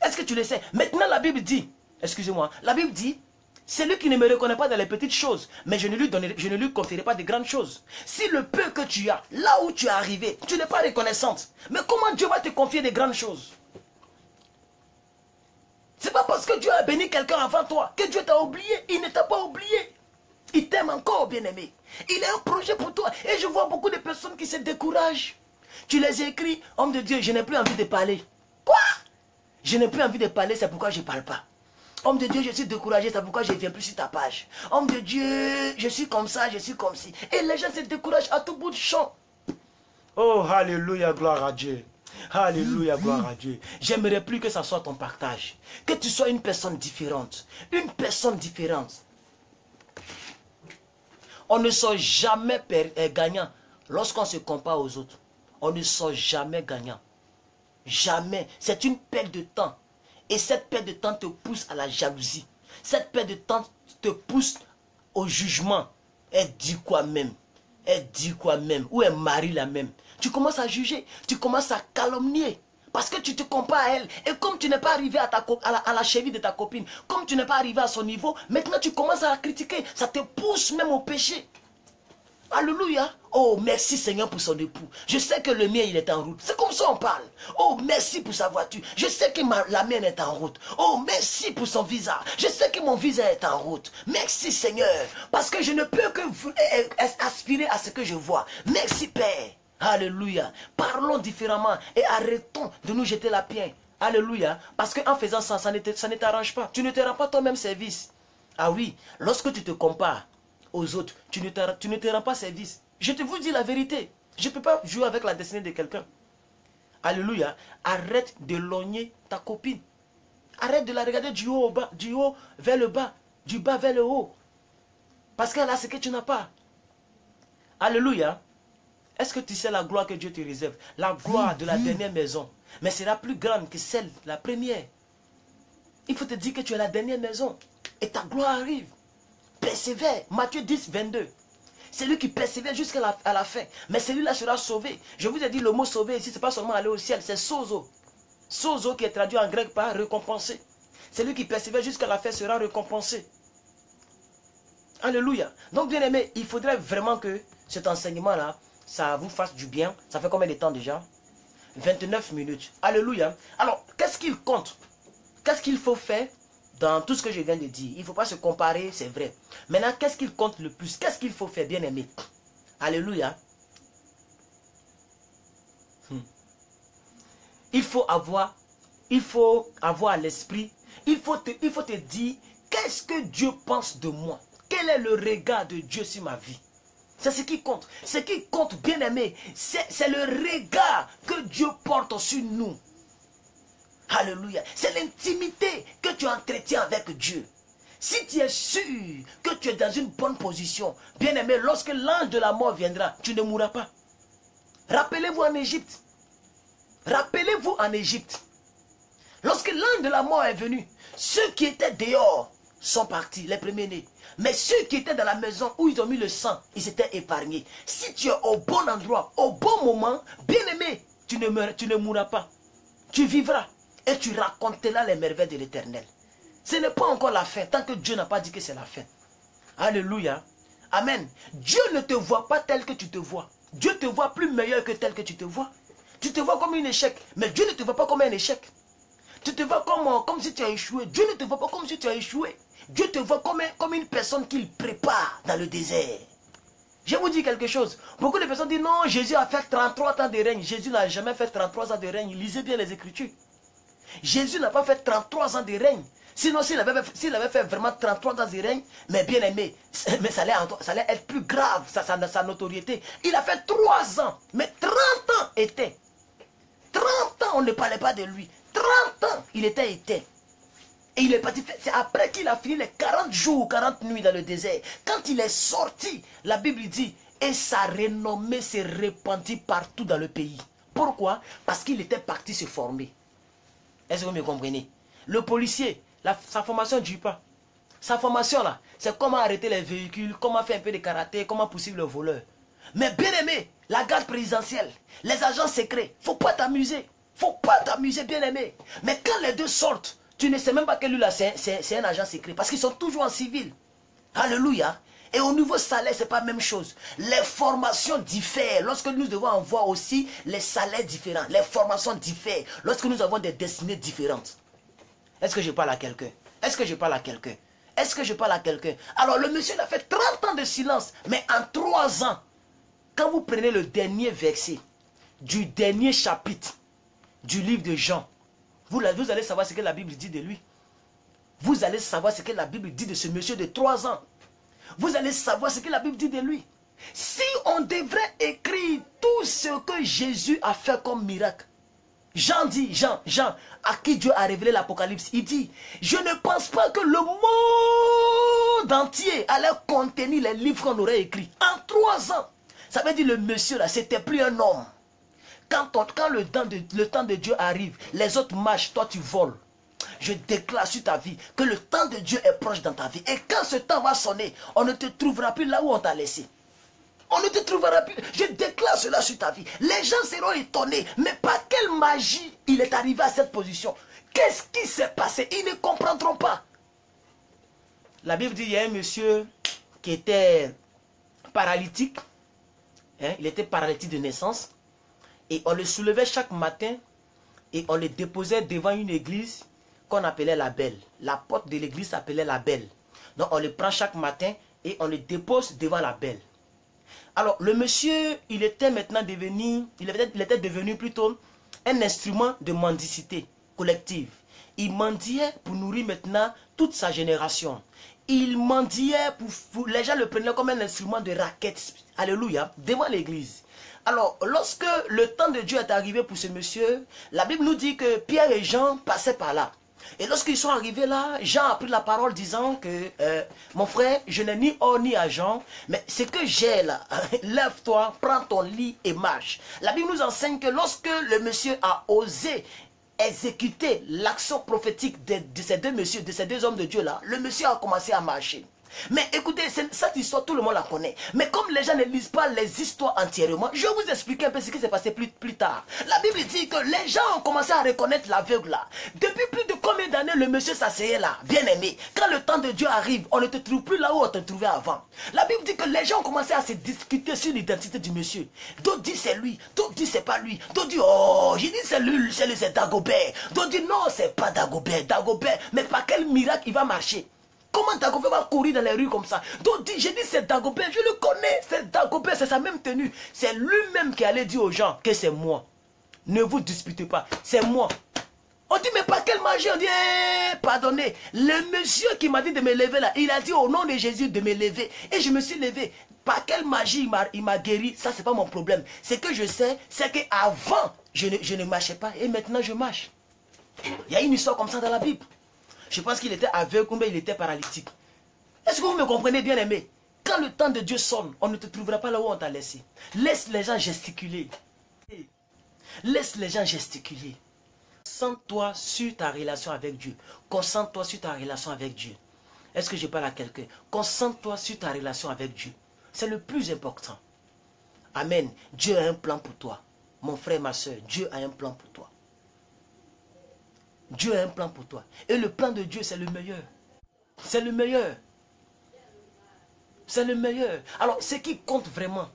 Est-ce que tu le sais? Maintenant la Bible dit, excusez-moi, la Bible dit, celui qui ne me reconnaît pas dans les petites choses, mais je ne lui confierai pas de grandes choses. Si le peu que tu as, là où tu es arrivé, tu n'es pas reconnaissante, mais comment Dieu va te confier de grandes choses? C'est pas parce que Dieu a béni quelqu'un avant toi que Dieu t'a oublié. Il ne t'a pas oublié. Il t'aime encore, bien-aimé. Il a un projet pour toi. Et je vois beaucoup de personnes qui se découragent. Tu les écris, homme de Dieu, je n'ai plus envie de parler. Quoi? Je n'ai plus envie de parler, c'est pourquoi je ne parle pas. Homme de Dieu, je suis découragé, c'est pourquoi je ne viens plus sur ta page. Homme de Dieu, je suis comme ça, je suis comme ci. Et les gens se découragent à tout bout de champ. Oh, alléluia, gloire à Dieu. Alléluia, gloire à Dieu. J'aimerais plus que ça soit ton partage. Que tu sois une personne différente. Une personne différente. On ne sort jamais gagnant lorsqu'on se compare aux autres. On ne sort jamais gagnant. Jamais. C'est une perte de temps. Et cette perte de temps te pousse à la jalousie. Cette perte de temps te pousse au jugement. Elle dit quoi même? Elle dit quoi même? Ou elle marie la même? Tu commences à juger, tu commences à calomnier. Parce que tu te compares à elle. Et comme tu n'es pas arrivé à la cheville de ta copine, comme tu n'es pas arrivé à son niveau, maintenant tu commences à la critiquer. Ça te pousse même au péché. Alléluia. Oh, merci Seigneur pour son époux. Je sais que le mien, il est en route. C'est comme ça on parle. Oh, merci pour sa voiture. Je sais que la mienne est en route. Oh, merci pour son visa. Je sais que mon visa est en route. Merci Seigneur. Parce que je ne peux que aspirer à ce que je vois. Merci Père. Alléluia. Parlons différemment et arrêtons de nous jeter la pierre. Alléluia. Parce qu'en faisant ça, ça ne t'arrange pas. Tu ne te rends pas toi-même service. Ah oui, lorsque tu te compares aux autres, tu ne te rends pas service. Je te vous dis la vérité. Je ne peux pas jouer avec la destinée de quelqu'un. Alléluia. Arrête de logner ta copine. Arrête de la regarder du haut au bas, du haut vers le bas, du bas vers le haut. Parce qu'elle a ce que tu n'as pas. Alléluia. Est-ce que tu sais la gloire que Dieu te réserve? La gloire de la dernière maison. Mais sera plus grande que celle de la première. Il faut te dire que tu es la dernière maison. Et ta gloire arrive. Persévère. Matthieu 10, 22. C'est lui qui persévère jusqu'à la fin. Mais celui-là sera sauvé. Je vous ai dit le mot sauvé ici, ce n'est pas seulement aller au ciel, c'est sozo. Sozo qui est traduit en grec par récompensé. Celui qui persévère jusqu'à la fin sera récompensé. Alléluia. Donc bien aimé, il faudrait vraiment que cet enseignement-là, ça vous fasse du bien. Ça fait combien de temps déjà? 29 minutes. Alléluia. Alors, qu'est-ce qu'il compte? Qu'est-ce qu'il faut faire dans tout ce que je viens de dire? Il ne faut pas se comparer, c'est vrai. Maintenant, qu'est-ce qu'il compte le plus? Qu'est-ce qu'il faut faire, bien aimé? Alléluia. Il faut avoir à l'esprit. Il faut te dire, qu'est-ce que Dieu pense de moi? Quel est le regard de Dieu sur ma vie? C'est ce qui compte. Ce qui compte, bien aimé, c'est le regard que Dieu porte sur nous. Alléluia. C'est l'intimité que tu entretiens avec Dieu. Si tu es sûr que tu es dans une bonne position, bien aimé, lorsque l'ange de la mort viendra, tu ne mourras pas. Rappelez-vous en Égypte. Rappelez-vous en Égypte. Lorsque l'ange de la mort est venu, ceux qui étaient dehors sont partis, les premiers-nés. Mais ceux qui étaient dans la maison où ils ont mis le sang, ils étaient épargnés. Si tu es au bon endroit, au bon moment, bien aimé, tu ne mourras pas. Tu vivras et tu raconteras les merveilles de l'Éternel. Ce n'est pas encore la fin, tant que Dieu n'a pas dit que c'est la fin. Alléluia. Amen. Dieu ne te voit pas tel que tu te vois. Dieu te voit plus meilleur que tel que tu te vois. Tu te vois comme un échec, mais Dieu ne te voit pas comme un échec. Tu te vois comme si tu as échoué. Dieu ne te voit pas comme si tu as échoué. Dieu te voit comme une personne qu'il prépare dans le désert. Je vous dis quelque chose. Beaucoup de personnes disent non, Jésus a fait 33 ans de règne. Jésus n'a jamais fait 33 ans de règne. Lisez bien les Écritures. Jésus n'a pas fait 33 ans de règne. Sinon, s'il avait fait vraiment 33 ans de règne, mais bien aimé, mais ça allait être plus grave, sa notoriété. Il a fait 3 ans, mais 30 ans était. 30 ans, on ne parlait pas de lui. 30 ans, il était éteint. Et il est parti, c'est après qu'il a fini les 40 jours, 40 nuits dans le désert. Quand il est sorti, la Bible dit, et sa renommée s'est répandue partout dans le pays. Pourquoi? Parce qu'il était parti se former. Est-ce que vous me comprenez? Le policier, sa formation ne dure pas. Sa formation là, c'est comment arrêter les véhicules, comment faire un peu de karaté, comment poursuivre le voleur. Mais bien aimé, la garde présidentielle, les agents secrets, faut pas t'amuser. Faut pas t'amuser, bien aimé. Mais quand les deux sortent, tu ne sais même pas que lui là, c'est un agent secret. Parce qu'ils sont toujours en civil. Alléluia. Et au niveau salaire, c'est pas la même chose. Les formations diffèrent. Lorsque nous devons avoir aussi les salaires différents. Les formations diffèrent. Lorsque nous avons des destinées différentes. Est-ce que je parle à quelqu'un? Est-ce que je parle à quelqu'un? Est-ce que je parle à quelqu'un? Alors le monsieur il a fait 30 ans de silence. Mais en 3 ans, quand vous prenez le dernier verset du dernier chapitre du livre de Jean, vous allez savoir ce que la Bible dit de lui. Vous allez savoir ce que la Bible dit de ce monsieur de 3 ans. Vous allez savoir ce que la Bible dit de lui. Si on devrait écrire tout ce que Jésus a fait comme miracle, Jean dit, Jean, à qui Dieu a révélé l'Apocalypse, il dit, je ne pense pas que le monde entier allait contenir les livres qu'on aurait écrits. En 3 ans. Ça veut dire le monsieur là, c'était plus un homme. Quand le temps de Dieu arrive, les autres marchent, toi tu voles. Je déclare sur ta vie que le temps de Dieu est proche dans ta vie. Et quand ce temps va sonner, on ne te trouvera plus là où on t'a laissé. On ne te trouvera plus. Je déclare cela sur ta vie. Les gens seront étonnés. Mais par quelle magie il est arrivé à cette position? Qu'est-ce qui s'est passé? Ils ne comprendront pas. La Bible dit, il y a un monsieur qui était paralytique. Il était paralytique de naissance. Et on le soulevait chaque matin. Et on le déposait devant une église qu'on appelait la Belle. La porte de l'église s'appelait la Belle. Donc on le prend chaque matin et on le dépose devant la Belle. Alors le monsieur, il était devenu plutôt un instrument de mendicité collective. Il mendiait pour nourrir maintenant toute sa génération. Il mendiait les gens le prenaient comme un instrument de raquette. Alléluia, devant l'église. Alors, lorsque le temps de Dieu est arrivé pour ce monsieur, la Bible nous dit que Pierre et Jean passaient par là. Et lorsqu'ils sont arrivés là, Jean a pris la parole disant que mon frère, je n'ai ni or ni argent, mais ce que j'ai là, lève-toi, prends ton lit et marche. La Bible nous enseigne que lorsque le monsieur a osé exécuter l'action prophétique de ces deux messieurs, de ces deux hommes de Dieu là, le monsieur a commencé à marcher. Mais écoutez, cette histoire, tout le monde la connaît. Mais comme les gens ne lisent pas les histoires entièrement, je vais vous expliquer un peu ce qui s'est passé plus tard. La Bible dit que les gens ont commencé à reconnaître l'aveugle là. Depuis plus de combien d'années le monsieur s'asseyait là? Bien aimé, quand le temps de Dieu arrive, on ne te trouve plus là où on te trouvait avant. La Bible dit que les gens ont commencé à se discuter sur l'identité du monsieur. D'autres disent c'est lui, d'autres disent c'est pas lui. D'autres disent oh, j'ai dit c'est lui, c'est Dagobert. D'autres disent non, c'est pas Dagobert. Mais par quel miracle il va marcher? Comment Dagobert va courir dans les rues comme ça? Donc j'ai dit c'est Dagobert, je le connais, c'est Dagobert, c'est sa même tenue. C'est lui-même qui allait dire aux gens que c'est moi. Ne vous disputez pas, c'est moi. On dit, mais par quelle magie? On dit, pardonnez. Le monsieur qui m'a dit de me lever là, il a dit au nom de Jésus de me lever. Et je me suis levé. Par quelle magie il m'a guéri? Ça, c'est pas mon problème. Ce que je sais, c'est qu'avant, je ne marchais pas. Et maintenant, je marche. Il y a une histoire comme ça dans la Bible. Je pense qu'il était aveugle ou il était paralytique. Est-ce que vous me comprenez, bien aimé? Quand le temps de Dieu sonne, on ne te trouvera pas là où on t'a laissé. Laisse les gens gesticuler. Laisse les gens gesticuler. Concentre-toi sur ta relation avec Dieu. Concentre-toi sur ta relation avec Dieu. Est-ce que je parle à quelqu'un? Concentre-toi sur ta relation avec Dieu. C'est le plus important. Amen. Dieu a un plan pour toi. Mon frère, ma soeur, Dieu a un plan pour toi. Dieu a un plan pour toi. Et le plan de Dieu, c'est le meilleur. C'est le meilleur. C'est le meilleur. Alors, ce qui compte vraiment,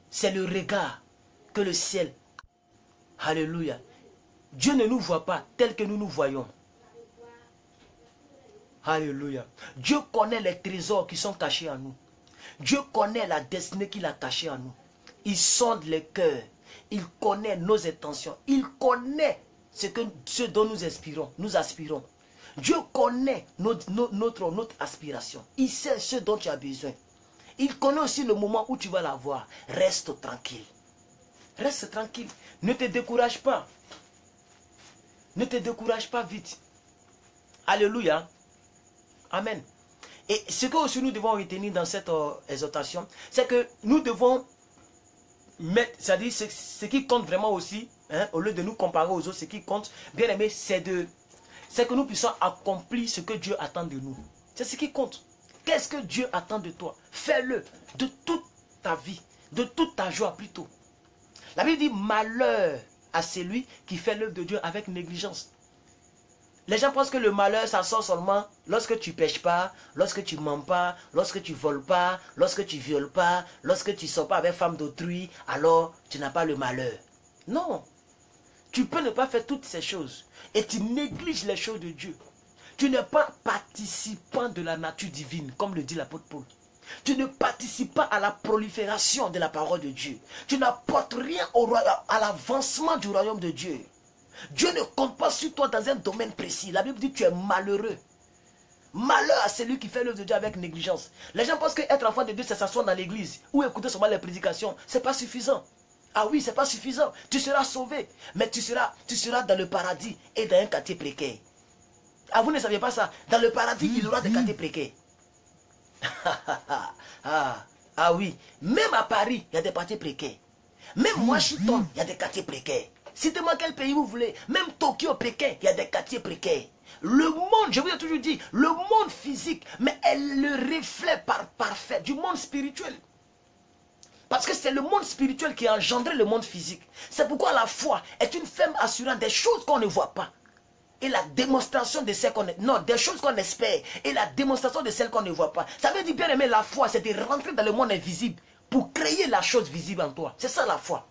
c'est le regard que le ciel. Alléluia. Dieu ne nous voit pas tel que nous nous voyons. Alléluia. Dieu connaît les trésors qui sont cachés en nous. Dieu connaît la destinée qu'il a cachée en nous. Il sonde les cœurs. Il connaît nos intentions. Il connaît ce dont nous aspirons. Dieu connaît notre aspiration. Il sait ce dont tu as besoin. Il connaît aussi le moment où tu vas l'avoir. Reste tranquille. Reste tranquille. Ne te décourage pas. Ne te décourage pas vite. Alléluia. Amen. Et ce que aussi nous devons retenir dans cette exhortation, c'est que nous devons mettre, c'est-à-dire ce qui compte vraiment aussi, hein, au lieu de nous comparer aux autres, ce qui compte, bien aimé, c'est que nous puissions accomplir ce que Dieu attend de nous. C'est ce qui compte. Qu'est-ce que Dieu attend de toi? Fais-le de toute ta vie, de toute ta joie plutôt. La Bible dit malheur à celui qui fait l'œuvre de Dieu avec négligence. Les gens pensent que le malheur, ça sort seulement lorsque tu ne pêches pas, lorsque tu ne mens pas, lorsque tu ne voles pas, lorsque tu ne violes pas, lorsque tu ne sors pas avec femme d'autrui, alors tu n'as pas le malheur. Non. Tu peux ne pas faire toutes ces choses et tu négliges les choses de Dieu. Tu n'es pas participant de la nature divine, comme le dit l'apôtre Paul. Tu ne participes pas à la prolifération de la parole de Dieu. Tu n'apportes rien à l'avancement du royaume de Dieu. Dieu ne compte pas sur toi dans un domaine précis. La Bible dit que tu es malheureux. Malheur à celui qui fait l'œuvre de Dieu avec négligence. Les gens pensent qu'être enfant de Dieu, c'est s'asseoir dans l'église ou écouter seulement les prédications. Ce n'est pas suffisant. Ah oui, ce n'est pas suffisant. Tu seras sauvé, mais tu seras dans le paradis et dans un quartier précaire. Ah, vous ne saviez pas ça? Dans le paradis, il y aura des quartiers précaires. Ah oui, même à Paris, il y a des quartiers précaires. Même Washington, il y a des quartiers précaires. Citez-moi quel pays vous voulez. Même Tokyo, Pékin, il y a des quartiers précaires. Le monde, je vous ai toujours dit, le monde physique, mais elle le reflète parfait du monde spirituel. Parce que c'est le monde spirituel qui a engendré le monde physique. C'est pourquoi la foi est une ferme assurance des choses qu'on ne voit pas. Et la démonstration de celles qu'on... Non, des choses qu'on espère. Et la démonstration de celles qu'on ne voit pas. Ça veut dire, bien aimer, la foi, c'est de rentrer dans le monde invisible pour créer la chose visible en toi. C'est ça la foi.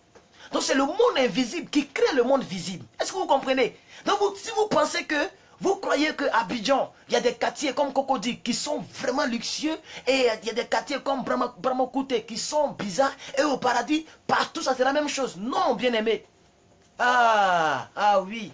Donc c'est le monde invisible qui crée le monde visible. Est-ce que vous comprenez? Donc si vous pensez que, vous croyez qu'à Abidjan, il y a des quartiers comme Cocody qui sont vraiment luxueux et il y a des quartiers comme Brahmakouté qui sont bizarres et au paradis, partout ça c'est la même chose. Non, bien aimé. Ah oui.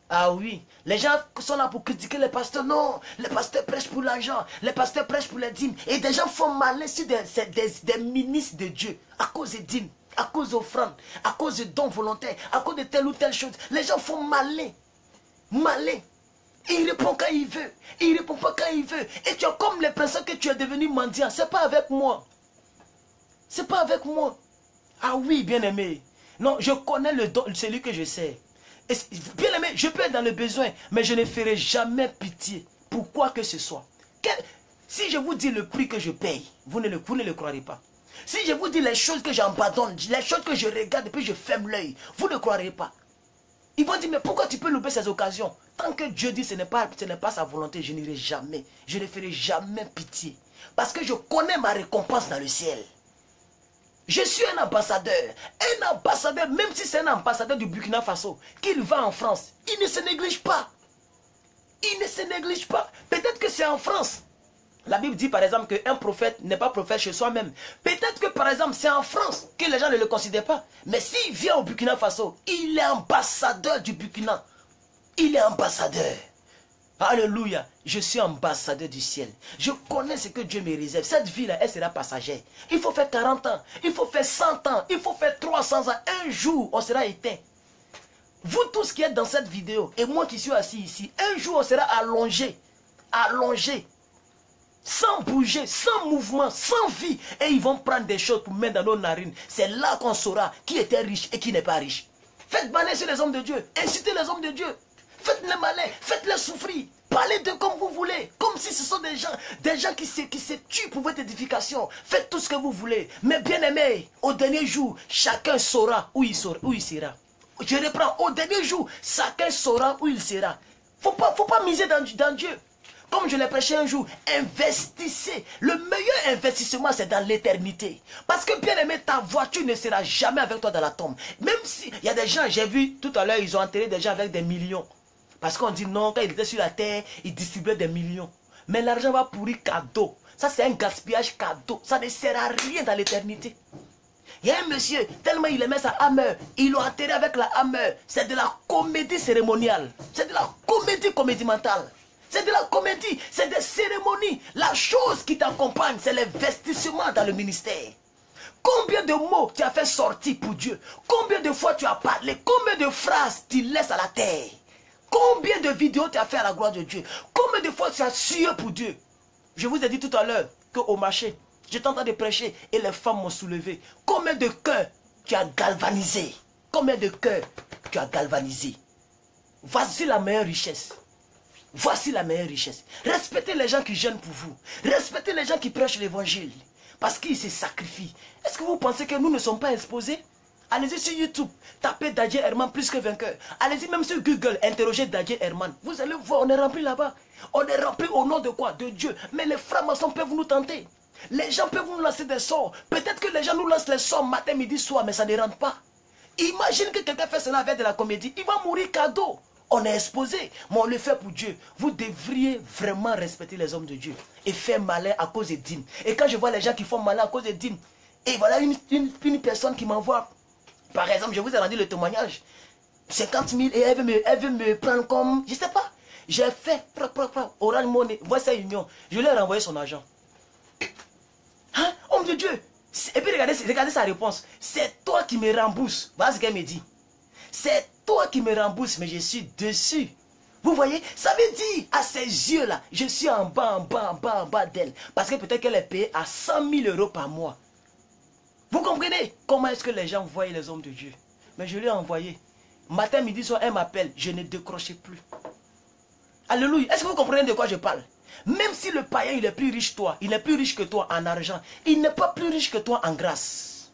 Ah oui, les gens sont là pour critiquer les pasteurs. Non, les pasteurs prêchent pour l'argent, les pasteurs prêchent pour les dîmes. Et des gens font malin sur des ministres de Dieu à cause des dîmes, à cause d'offrandes, à cause de dons volontaires, à cause de telle ou telle chose. Les gens font malin, malin. Et il répond quand il veut, et il répond pas quand il veut. Et tu as comme l'impression que tu es devenu mendiant. C'est pas avec moi. C'est pas avec moi. Ah oui, bien aimé. Non, je connais le don, celui que je sais. Bien aimé, je peux être dans le besoin, mais je ne ferai jamais pitié pour quoi que ce soit. Si je vous dis le prix que je paye, vous ne le croirez pas. Si je vous dis les choses que j'abandonne, les choses que je regarde et puis je ferme l'œil, vous ne croirez pas. Ils vont dire, mais pourquoi tu peux louper ces occasions? Tant que Dieu dit ce n'est pas sa volonté, je n'irai jamais. Je ne ferai jamais pitié. Parce que je connais ma récompense dans le ciel. Je suis un ambassadeur. Un ambassadeur, même si c'est un ambassadeur du Burkina Faso, qu'il va en France, il ne se néglige pas. Il ne se néglige pas. Peut-être que c'est en France. La Bible dit par exemple qu'un prophète n'est pas prophète chez soi-même. Peut-être que par exemple c'est en France que les gens ne le considèrent pas. Mais s'il vient au Burkina Faso, il est ambassadeur du Burkina Il est ambassadeur. Alléluia. Je suis ambassadeur du ciel. Je connais ce que Dieu me réserve. Cette vie-là, elle sera passagère. Il faut faire 40 ans. Il faut faire 100 ans. Il faut faire 300 ans. Un jour, on sera éteint. Vous tous qui êtes dans cette vidéo, et moi qui suis assis ici, un jour, on sera allongé. Allongé. Sans bouger, sans mouvement, sans vie. Et ils vont prendre des choses pour mettre dans nos narines. C'est là qu'on saura qui était riche et qui n'est pas riche. Faites banner sur les hommes de Dieu. Incitez les hommes de Dieu. Faites-les malins. Faites-les souffrir. Parlez d'eux comme vous voulez. Comme si ce sont des gens qui se tuent pour votre édification. Faites tout ce que vous voulez. Mais bien aimé, au dernier jour, chacun saura où il sera. Je reprends. Au dernier jour, chacun saura où il sera. Faut pas miser dans Dieu. Comme je l'ai prêché un jour, investissez. Le meilleur investissement, c'est dans l'éternité. Parce que bien aimé, ta voiture ne sera jamais avec toi dans la tombe. Même si, il y a des gens, j'ai vu tout à l'heure, ils ont enterré des gens avec des millions. Parce qu'on dit non, quand ils étaient sur la terre, ils distribuaient des millions. Mais l'argent va pourrir cadeau. Ça, c'est un gaspillage cadeau. Ça ne sert à rien dans l'éternité. Il y a un monsieur, tellement il aimait sa hammer, ils l'ont enterré avec la hammer. C'est de la comédie cérémoniale. C'est de la comédie mentale. C'est de la comédie, c'est des cérémonies. La chose qui t'accompagne, c'est l'investissement dans le ministère. Combien de mots tu as fait sortir pour Dieu? Combien de fois tu as parlé? Combien de phrases tu laisses à la terre? Combien de vidéos tu as fait à la gloire de Dieu? Combien de fois tu as sué pour Dieu? Je vous ai dit tout à l'heure qu'au marché, j'étais en train de prêcher et les femmes m'ont soulevé. Combien de cœurs tu as galvanisé? Combien de cœurs tu as galvanisé? Voici la meilleure richesse. Voici la meilleure richesse. Respectez les gens qui jeûnent pour vous. Respectez les gens qui prêchent l'évangile. Parce qu'ils se sacrifient. Est-ce que vous pensez que nous ne sommes pas exposés? Allez-y sur YouTube, tapez Dadje Herman plus que vainqueur. Allez-y même sur Google, interrogez Dadje Herman. Vous allez voir, on est rempli là-bas. On est rempli au nom de quoi? De Dieu. Mais les francs-maçons peuvent nous tenter. Les gens peuvent nous lancer des sorts. Peut-être que les gens nous lancent les sorts matin, midi, soir, mais ça ne rentre pas. Imagine que quelqu'un fait cela avec de la comédie. Il va mourir cadeau. On est exposé, mais on le fait pour Dieu. Vous devriez vraiment respecter les hommes de Dieu et faire malin à cause des dîmes. Et quand je vois les gens qui font malin à cause des dîmes, et voilà une personne qui m'envoie, par exemple, je vous ai rendu le témoignage, 50 000 et elle veut me prendre comme, je ne sais pas, j'ai fait, Orange Money, voici sa union, je lui ai renvoyé son argent. Hein, homme de Dieu. Et puis regardez sa réponse, c'est toi qui me rembourses. Voilà ce qu'elle me dit. C'est toi qui me rembourses, mais je suis dessus. Vous voyez, ça veut dire à ses yeux-là, je suis en bas d'elle. Parce que peut-être qu'elle est payée à 100 000 euros par mois. Vous comprenez comment est-ce que les gens voient les hommes de Dieu? Mais je lui ai envoyé. Matin, midi, soir, elle m'appelle. Je ne décrochais plus. Alléluia. Est-ce que vous comprenez de quoi je parle? Même si le païen, il est plus riche que toi, il est plus riche que toi en argent, il n'est pas plus riche que toi en grâce.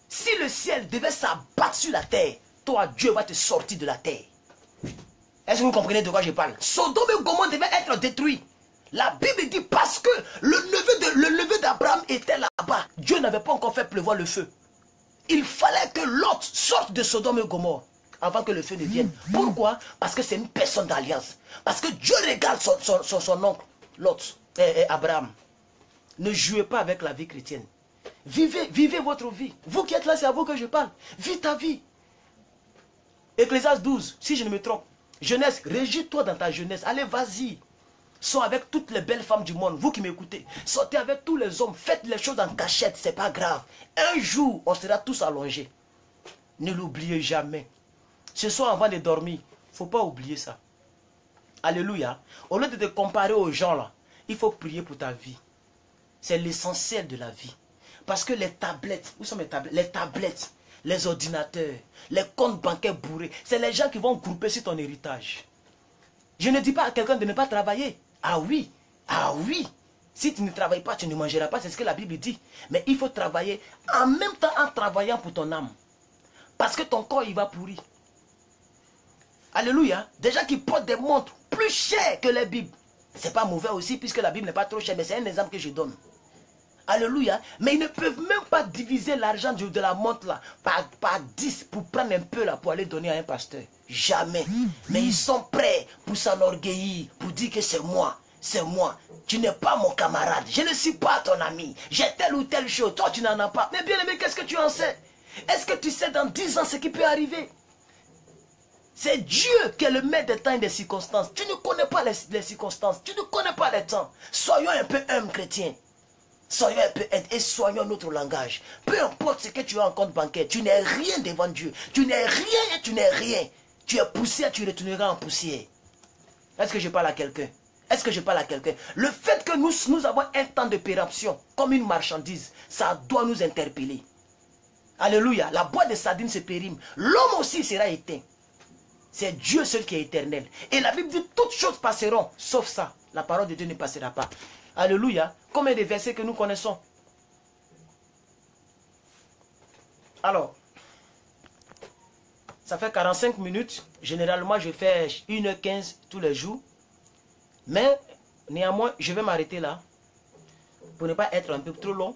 Si le ciel devait s'abattre sur la terre, toi, Dieu va te sortir de la terre. Est-ce que vous comprenez de quoi je parle? Sodome et Gomorrhe devaient être détruits. La Bible dit parce que le neveu d'Abraham était là-bas. Dieu n'avait pas encore fait pleuvoir le feu. Il fallait que Lot sorte de Sodome et Gomorrhe avant que le feu ne vienne. Pourquoi? Parce que c'est une personne d'alliance. Parce que Dieu regarde son oncle, Lot, Abraham. Ne jouez pas avec la vie chrétienne. Vivez votre vie. Vous qui êtes là, c'est à vous que je parle. Vis ta vie. Ecclésiaste 12, si je ne me trompe. Jeunesse, régis-toi dans ta jeunesse. Allez, vas-y. Sois avec toutes les belles femmes du monde, vous qui m'écoutez. Sortez avec tous les hommes, faites les choses en cachette, c'est pas grave. Un jour, on sera tous allongés. Ne l'oubliez jamais. Ce soir, avant de dormir, il ne faut pas oublier ça. Alléluia. Au lieu de te comparer aux gens là, il faut prier pour ta vie. C'est l'essentiel de la vie. Parce que les tablettes, où sont mes tablettes? Les tablettes, les ordinateurs, les comptes bancaires bourrés, c'est les gens qui vont grouper sur ton héritage. Je ne dis pas à quelqu'un de ne pas travailler. Ah oui, ah oui. Si tu ne travailles pas, tu ne mangeras pas, c'est ce que la Bible dit. Mais il faut travailler en même temps en travaillant pour ton âme. Parce que ton corps, il va pourrir. Alléluia. Des gens qui portent des montres plus chères que les Bibles. Ce n'est pas mauvais aussi, puisque la Bible n'est pas trop chère, mais c'est un exemple que je donne. Alléluia. Mais ils ne peuvent même pas diviser l'argent de la montre là par 10 pour prendre un peu là pour aller donner à un pasteur. Jamais. Mais ils sont prêts pour s'enorgueillir, pour dire que c'est moi. C'est moi. Tu n'es pas mon camarade. Je ne suis pas ton ami. J'ai telle ou telle chose. Toi, tu n'en as pas. Mais bien aimé, qu'est-ce que tu en sais? Est-ce que tu sais dans 10 ans ce qui peut arriver? C'est Dieu qui est le maître des temps et des circonstances. Tu ne connais pas les circonstances. Tu ne connais pas les temps. Soyons un peu humbles, chrétiens. Soyons un peu aides et soyons notre langage. Peu importe ce que tu as en compte bancaire, tu n'es rien devant Dieu. Tu n'es rien et tu n'es rien. Tu es poussière, tu retourneras en poussière. Est-ce que je parle à quelqu'un? Est-ce que je parle à quelqu'un? Le fait que nous avons un temps de péremption comme une marchandise, ça doit nous interpeller. Alléluia. La boîte de sardines se périme. L'homme aussi sera éteint. C'est Dieu seul qui est éternel. Et la Bible dit toutes choses passeront, sauf ça. La parole de Dieu ne passera pas. Alléluia. Combien de versets que nous connaissons? Alors, ça fait 45 minutes. Généralement, je fais 1h15 tous les jours. Mais, néanmoins, je vais m'arrêter là. Pour ne pas être un peu trop long.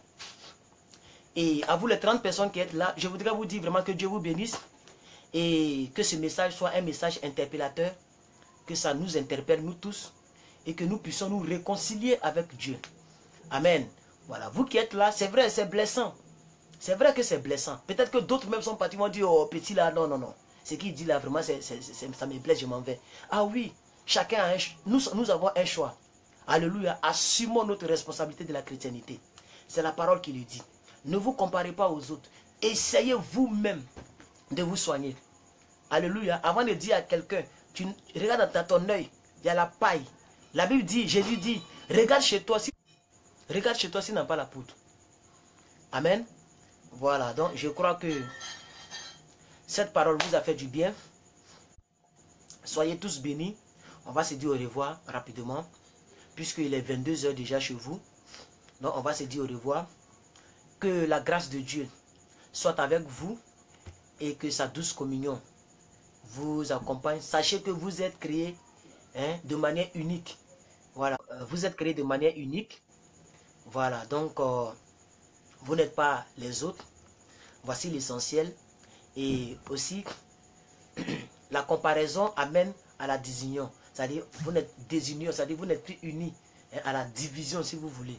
Et à vous les 30 personnes qui êtes là, je voudrais vous dire vraiment que Dieu vous bénisse. Et que ce message soit un message interpellateur. Que ça nous interpelle, nous tous. Et que nous puissions nous réconcilier avec Dieu. Amen. Voilà, vous qui êtes là, c'est vrai, c'est blessant. C'est vrai que c'est blessant. Peut-être que d'autres même sont partis, m'ont dit, oh petit là, non, non, non. Ce qu'il dit là, vraiment, ça me blesse, je m'en vais. Ah oui, chacun a nous avons un choix. Alléluia, assumons notre responsabilité de la chrétienté. C'est la parole qui le dit. Ne vous comparez pas aux autres. Essayez vous-même de vous soigner. Alléluia, avant de dire à quelqu'un, tu regardes dans ton œil, il y a la paille. La Bible dit, Jésus dit, regarde chez toi s'il n'a pas la poudre. Amen. Voilà, donc je crois que cette parole vous a fait du bien. Soyez tous bénis. On va se dire au revoir rapidement, puisqu'il est 22 h déjà chez vous. Donc on va se dire au revoir. Que la grâce de Dieu soit avec vous et que sa douce communion vous accompagne. Sachez que vous êtes créés de manière unique. Voilà, vous êtes créés de manière unique. Voilà, donc vous n'êtes pas les autres. Voici l'essentiel. Et aussi, la comparaison amène à la désunion. C'est-à-dire, vous n'êtes désunion, c'est-à-dire vous n'êtes plus unis, à la division si vous voulez.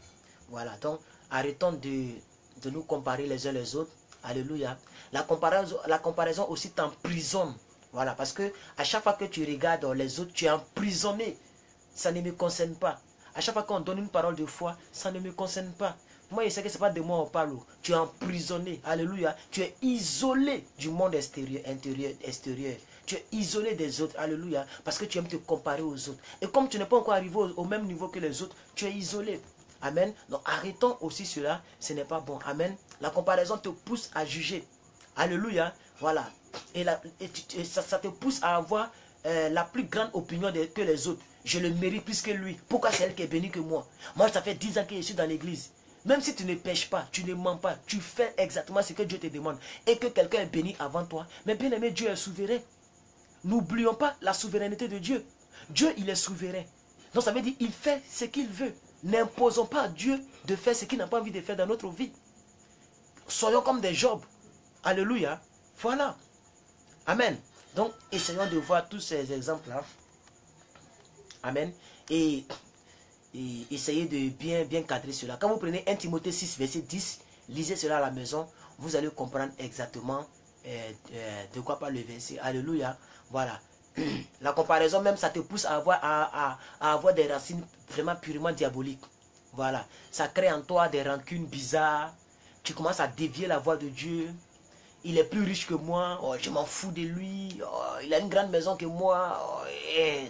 Voilà, donc arrêtons de nous comparer les uns les autres. Alléluia. La comparaison aussi t'emprisonne. Voilà, parce que à chaque fois que tu regardes les autres, tu es emprisonné. Ça ne me concerne pas. À chaque fois qu'on donne une parole de foi, ça ne me concerne pas. Moi, je sais que ce n'est pas de moi on parle. Tu es emprisonné. Alléluia. Tu es isolé du monde extérieur, extérieur. Tu es isolé des autres. Alléluia. Parce que tu aimes te comparer aux autres. Et comme tu n'es pas encore arrivé au même niveau que les autres, tu es isolé. Amen. Donc arrêtons aussi cela. Ce n'est pas bon. Amen. La comparaison te pousse à juger. Alléluia. Voilà. Et ça te pousse à avoir la plus grande opinion que les autres. Je le mérite plus que lui. Pourquoi c'est elle qui est bénie que moi? Moi, ça fait 10 ans que je suis dans l'église. Même si tu ne pêches pas, tu ne mens pas, tu fais exactement ce que Dieu te demande. Et que quelqu'un est béni avant toi. Mais bien aimé, Dieu est souverain. N'oublions pas la souveraineté de Dieu. Dieu, il est souverain. Donc ça veut dire, il fait ce qu'il veut. N'imposons pas à Dieu de faire ce qu'il n'a pas envie de faire dans notre vie. Soyons comme des Job. Alléluia. Voilà. Amen. Donc, essayons de voir tous ces exemples-là. Amen. Et essayez de bien cadrer cela. Quand vous prenez 1 Timothée 6, verset 10, lisez cela à la maison, vous allez comprendre exactement de quoi parle le verset. Alléluia. Voilà. La comparaison même, ça te pousse à avoir des racines vraiment purement diaboliques. Voilà. Ça crée en toi des rancunes bizarres. Tu commences à dévier la voie de Dieu. Il est plus riche que moi. Oh, je m'en fous de lui. Oh, il a une grande maison que moi. Oh,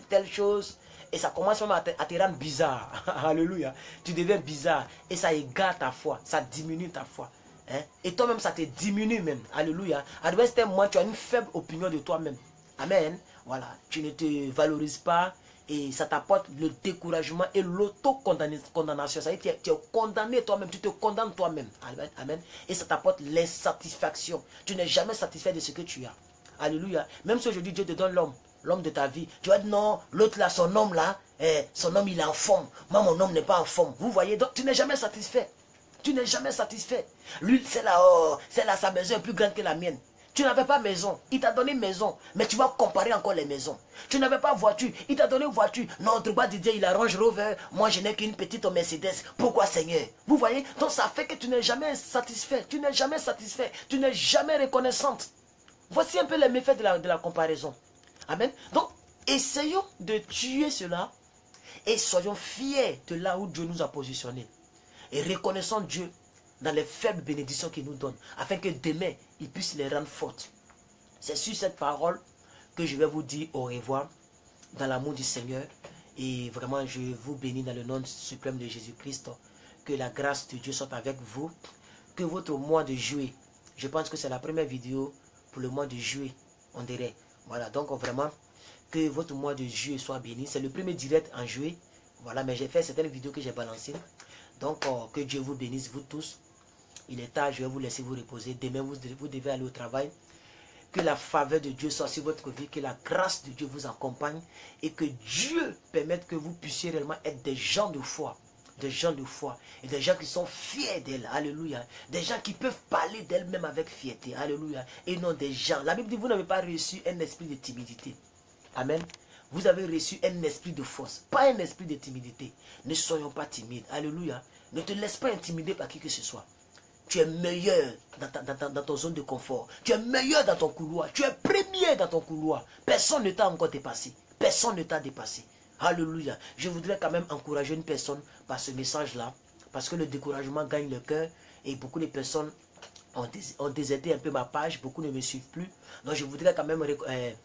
telle chose. Et ça commence même à te rendre bizarre. Alléluia. Tu deviens bizarre. Et ça égare ta foi. Ça diminue ta foi. Hein? Et toi-même, ça te diminue même. Alléluia. À un moment, tu as une faible opinion de toi-même. Amen. Voilà. Tu ne te valorises pas. Et ça t'apporte le découragement et l'auto-condamnation. Ça veut dire que tu es condamné toi-même. Tu te condamnes toi-même. Amen. Et ça t'apporte l'insatisfaction. Tu n'es jamais satisfait de ce que tu as. Alléluia. Même si aujourd'hui Dieu te donne l'homme de ta vie. Tu vas dire non, l'autre là, son homme là, son homme il est en forme. Moi, mon homme n'est pas en forme. Vous voyez, donc tu n'es jamais satisfait. Tu n'es jamais satisfait. Lui, c'est là, sa maison est plus grande que la mienne. Tu n'avais pas maison, il t'a donné maison, mais tu vas comparer encore les maisons. Tu n'avais pas voiture, il t'a donné voiture. Non, Drogba Didier, il a Range Rover, moi je n'ai qu'une petite Mercedes. Pourquoi Seigneur? Vous voyez, donc ça fait que tu n'es jamais satisfait, tu n'es jamais satisfait, tu n'es jamais reconnaissante. Voici un peu les méfaits de la comparaison. Amen. Donc, essayons de tuer cela et soyons fiers de là où Dieu nous a positionnés. Et reconnaissons Dieu dans les faibles bénédictions qu'il nous donne, afin que demain, il puisse les rendre fortes. C'est sur cette parole que je vais vous dire au revoir dans l'amour du Seigneur. Et vraiment, je vous bénis dans le nom suprême de Jésus-Christ. Que la grâce de Dieu soit avec vous. Que votre mois de juillet, je pense que c'est la première vidéo pour le mois de juillet, on dirait. Voilà, donc vraiment, que votre mois de juillet soit béni. C'est le premier direct en juillet. Voilà, mais j'ai fait certaines vidéos que j'ai balancées. Donc, que Dieu vous bénisse, vous tous. Il est tard, je vais vous laisser vous reposer. Demain, vous devez aller au travail. Que la faveur de Dieu soit sur votre vie, que la grâce de Dieu vous accompagne et que Dieu permette que vous puissiez réellement être des gens de foi. Des gens de foi et des gens qui sont fiers d'elle. Alléluia. Des gens qui peuvent parler d'elle-même avec fierté. Alléluia. Et non des gens. La Bible dit, vous n'avez pas reçu un esprit de timidité. Amen. Vous avez reçu un esprit de force, pas un esprit de timidité. Ne soyons pas timides. Alléluia. Ne te laisse pas intimider par qui que ce soit. Tu es meilleur dans ton zone de confort. Tu es meilleur dans ton couloir. Tu es premier dans ton couloir. Personne ne t'a encore dépassé. Personne ne t'a dépassé. Alléluia. Je voudrais quand même encourager une personne par ce message-là. Parce que le découragement gagne le cœur. Et beaucoup de personnes ont déserté un peu ma page. Beaucoup ne me suivent plus. Donc je voudrais quand même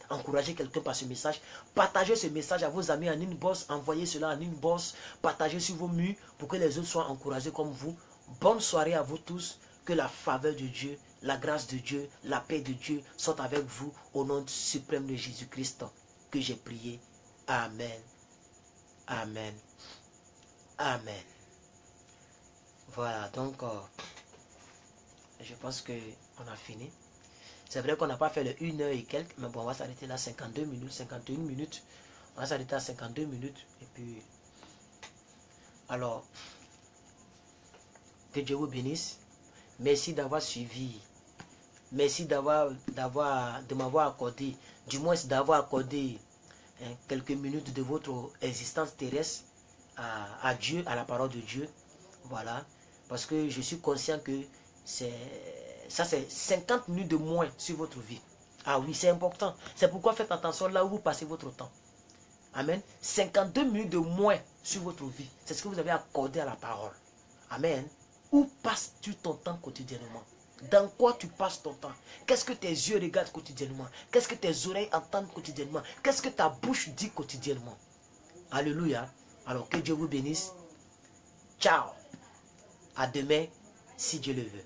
encourager quelqu'un par ce message. Partagez ce message à vos amis en inbox. Envoyez cela en inbox. Partagez sur vos murs pour que les autres soient encouragés comme vous. Bonne soirée à vous tous. Que la faveur de Dieu, la grâce de Dieu, la paix de Dieu soient avec vous au nom suprême de Jésus-Christ que j'ai prié. Amen. Amen. Amen. Voilà, donc je pense qu'on a fini. C'est vrai qu'on n'a pas fait le 1 heure et quelques, mais bon, on va s'arrêter là 52 minutes, 51 minutes. On va s'arrêter à 52 minutes. Et puis, alors, que Dieu vous bénisse. Merci d'avoir suivi. Merci de m'avoir accordé, du moins d'avoir accordé quelques minutes de votre existence terrestre à Dieu, à la parole de Dieu. Voilà. Parce que je suis conscient que c'est 50 minutes de moins sur votre vie. Ah oui, c'est important. C'est pourquoi faites attention là où vous passez votre temps. Amen. 52 minutes de moins sur votre vie. C'est ce que vous avez accordé à la parole. Amen. Où passes-tu ton temps quotidiennement? Dans quoi tu passes ton temps? Qu'est-ce que tes yeux regardent quotidiennement? Qu'est-ce que tes oreilles entendent quotidiennement? Qu'est-ce que ta bouche dit quotidiennement? Alléluia. Alors que Dieu vous bénisse. Ciao. À demain, si Dieu le veut.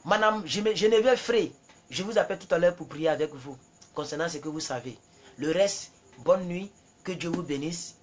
Madame Geneviève Frey, je vous appelle tout à l'heure pour prier avec vous concernant ce que vous savez. Le reste, bonne nuit. Que Dieu vous bénisse.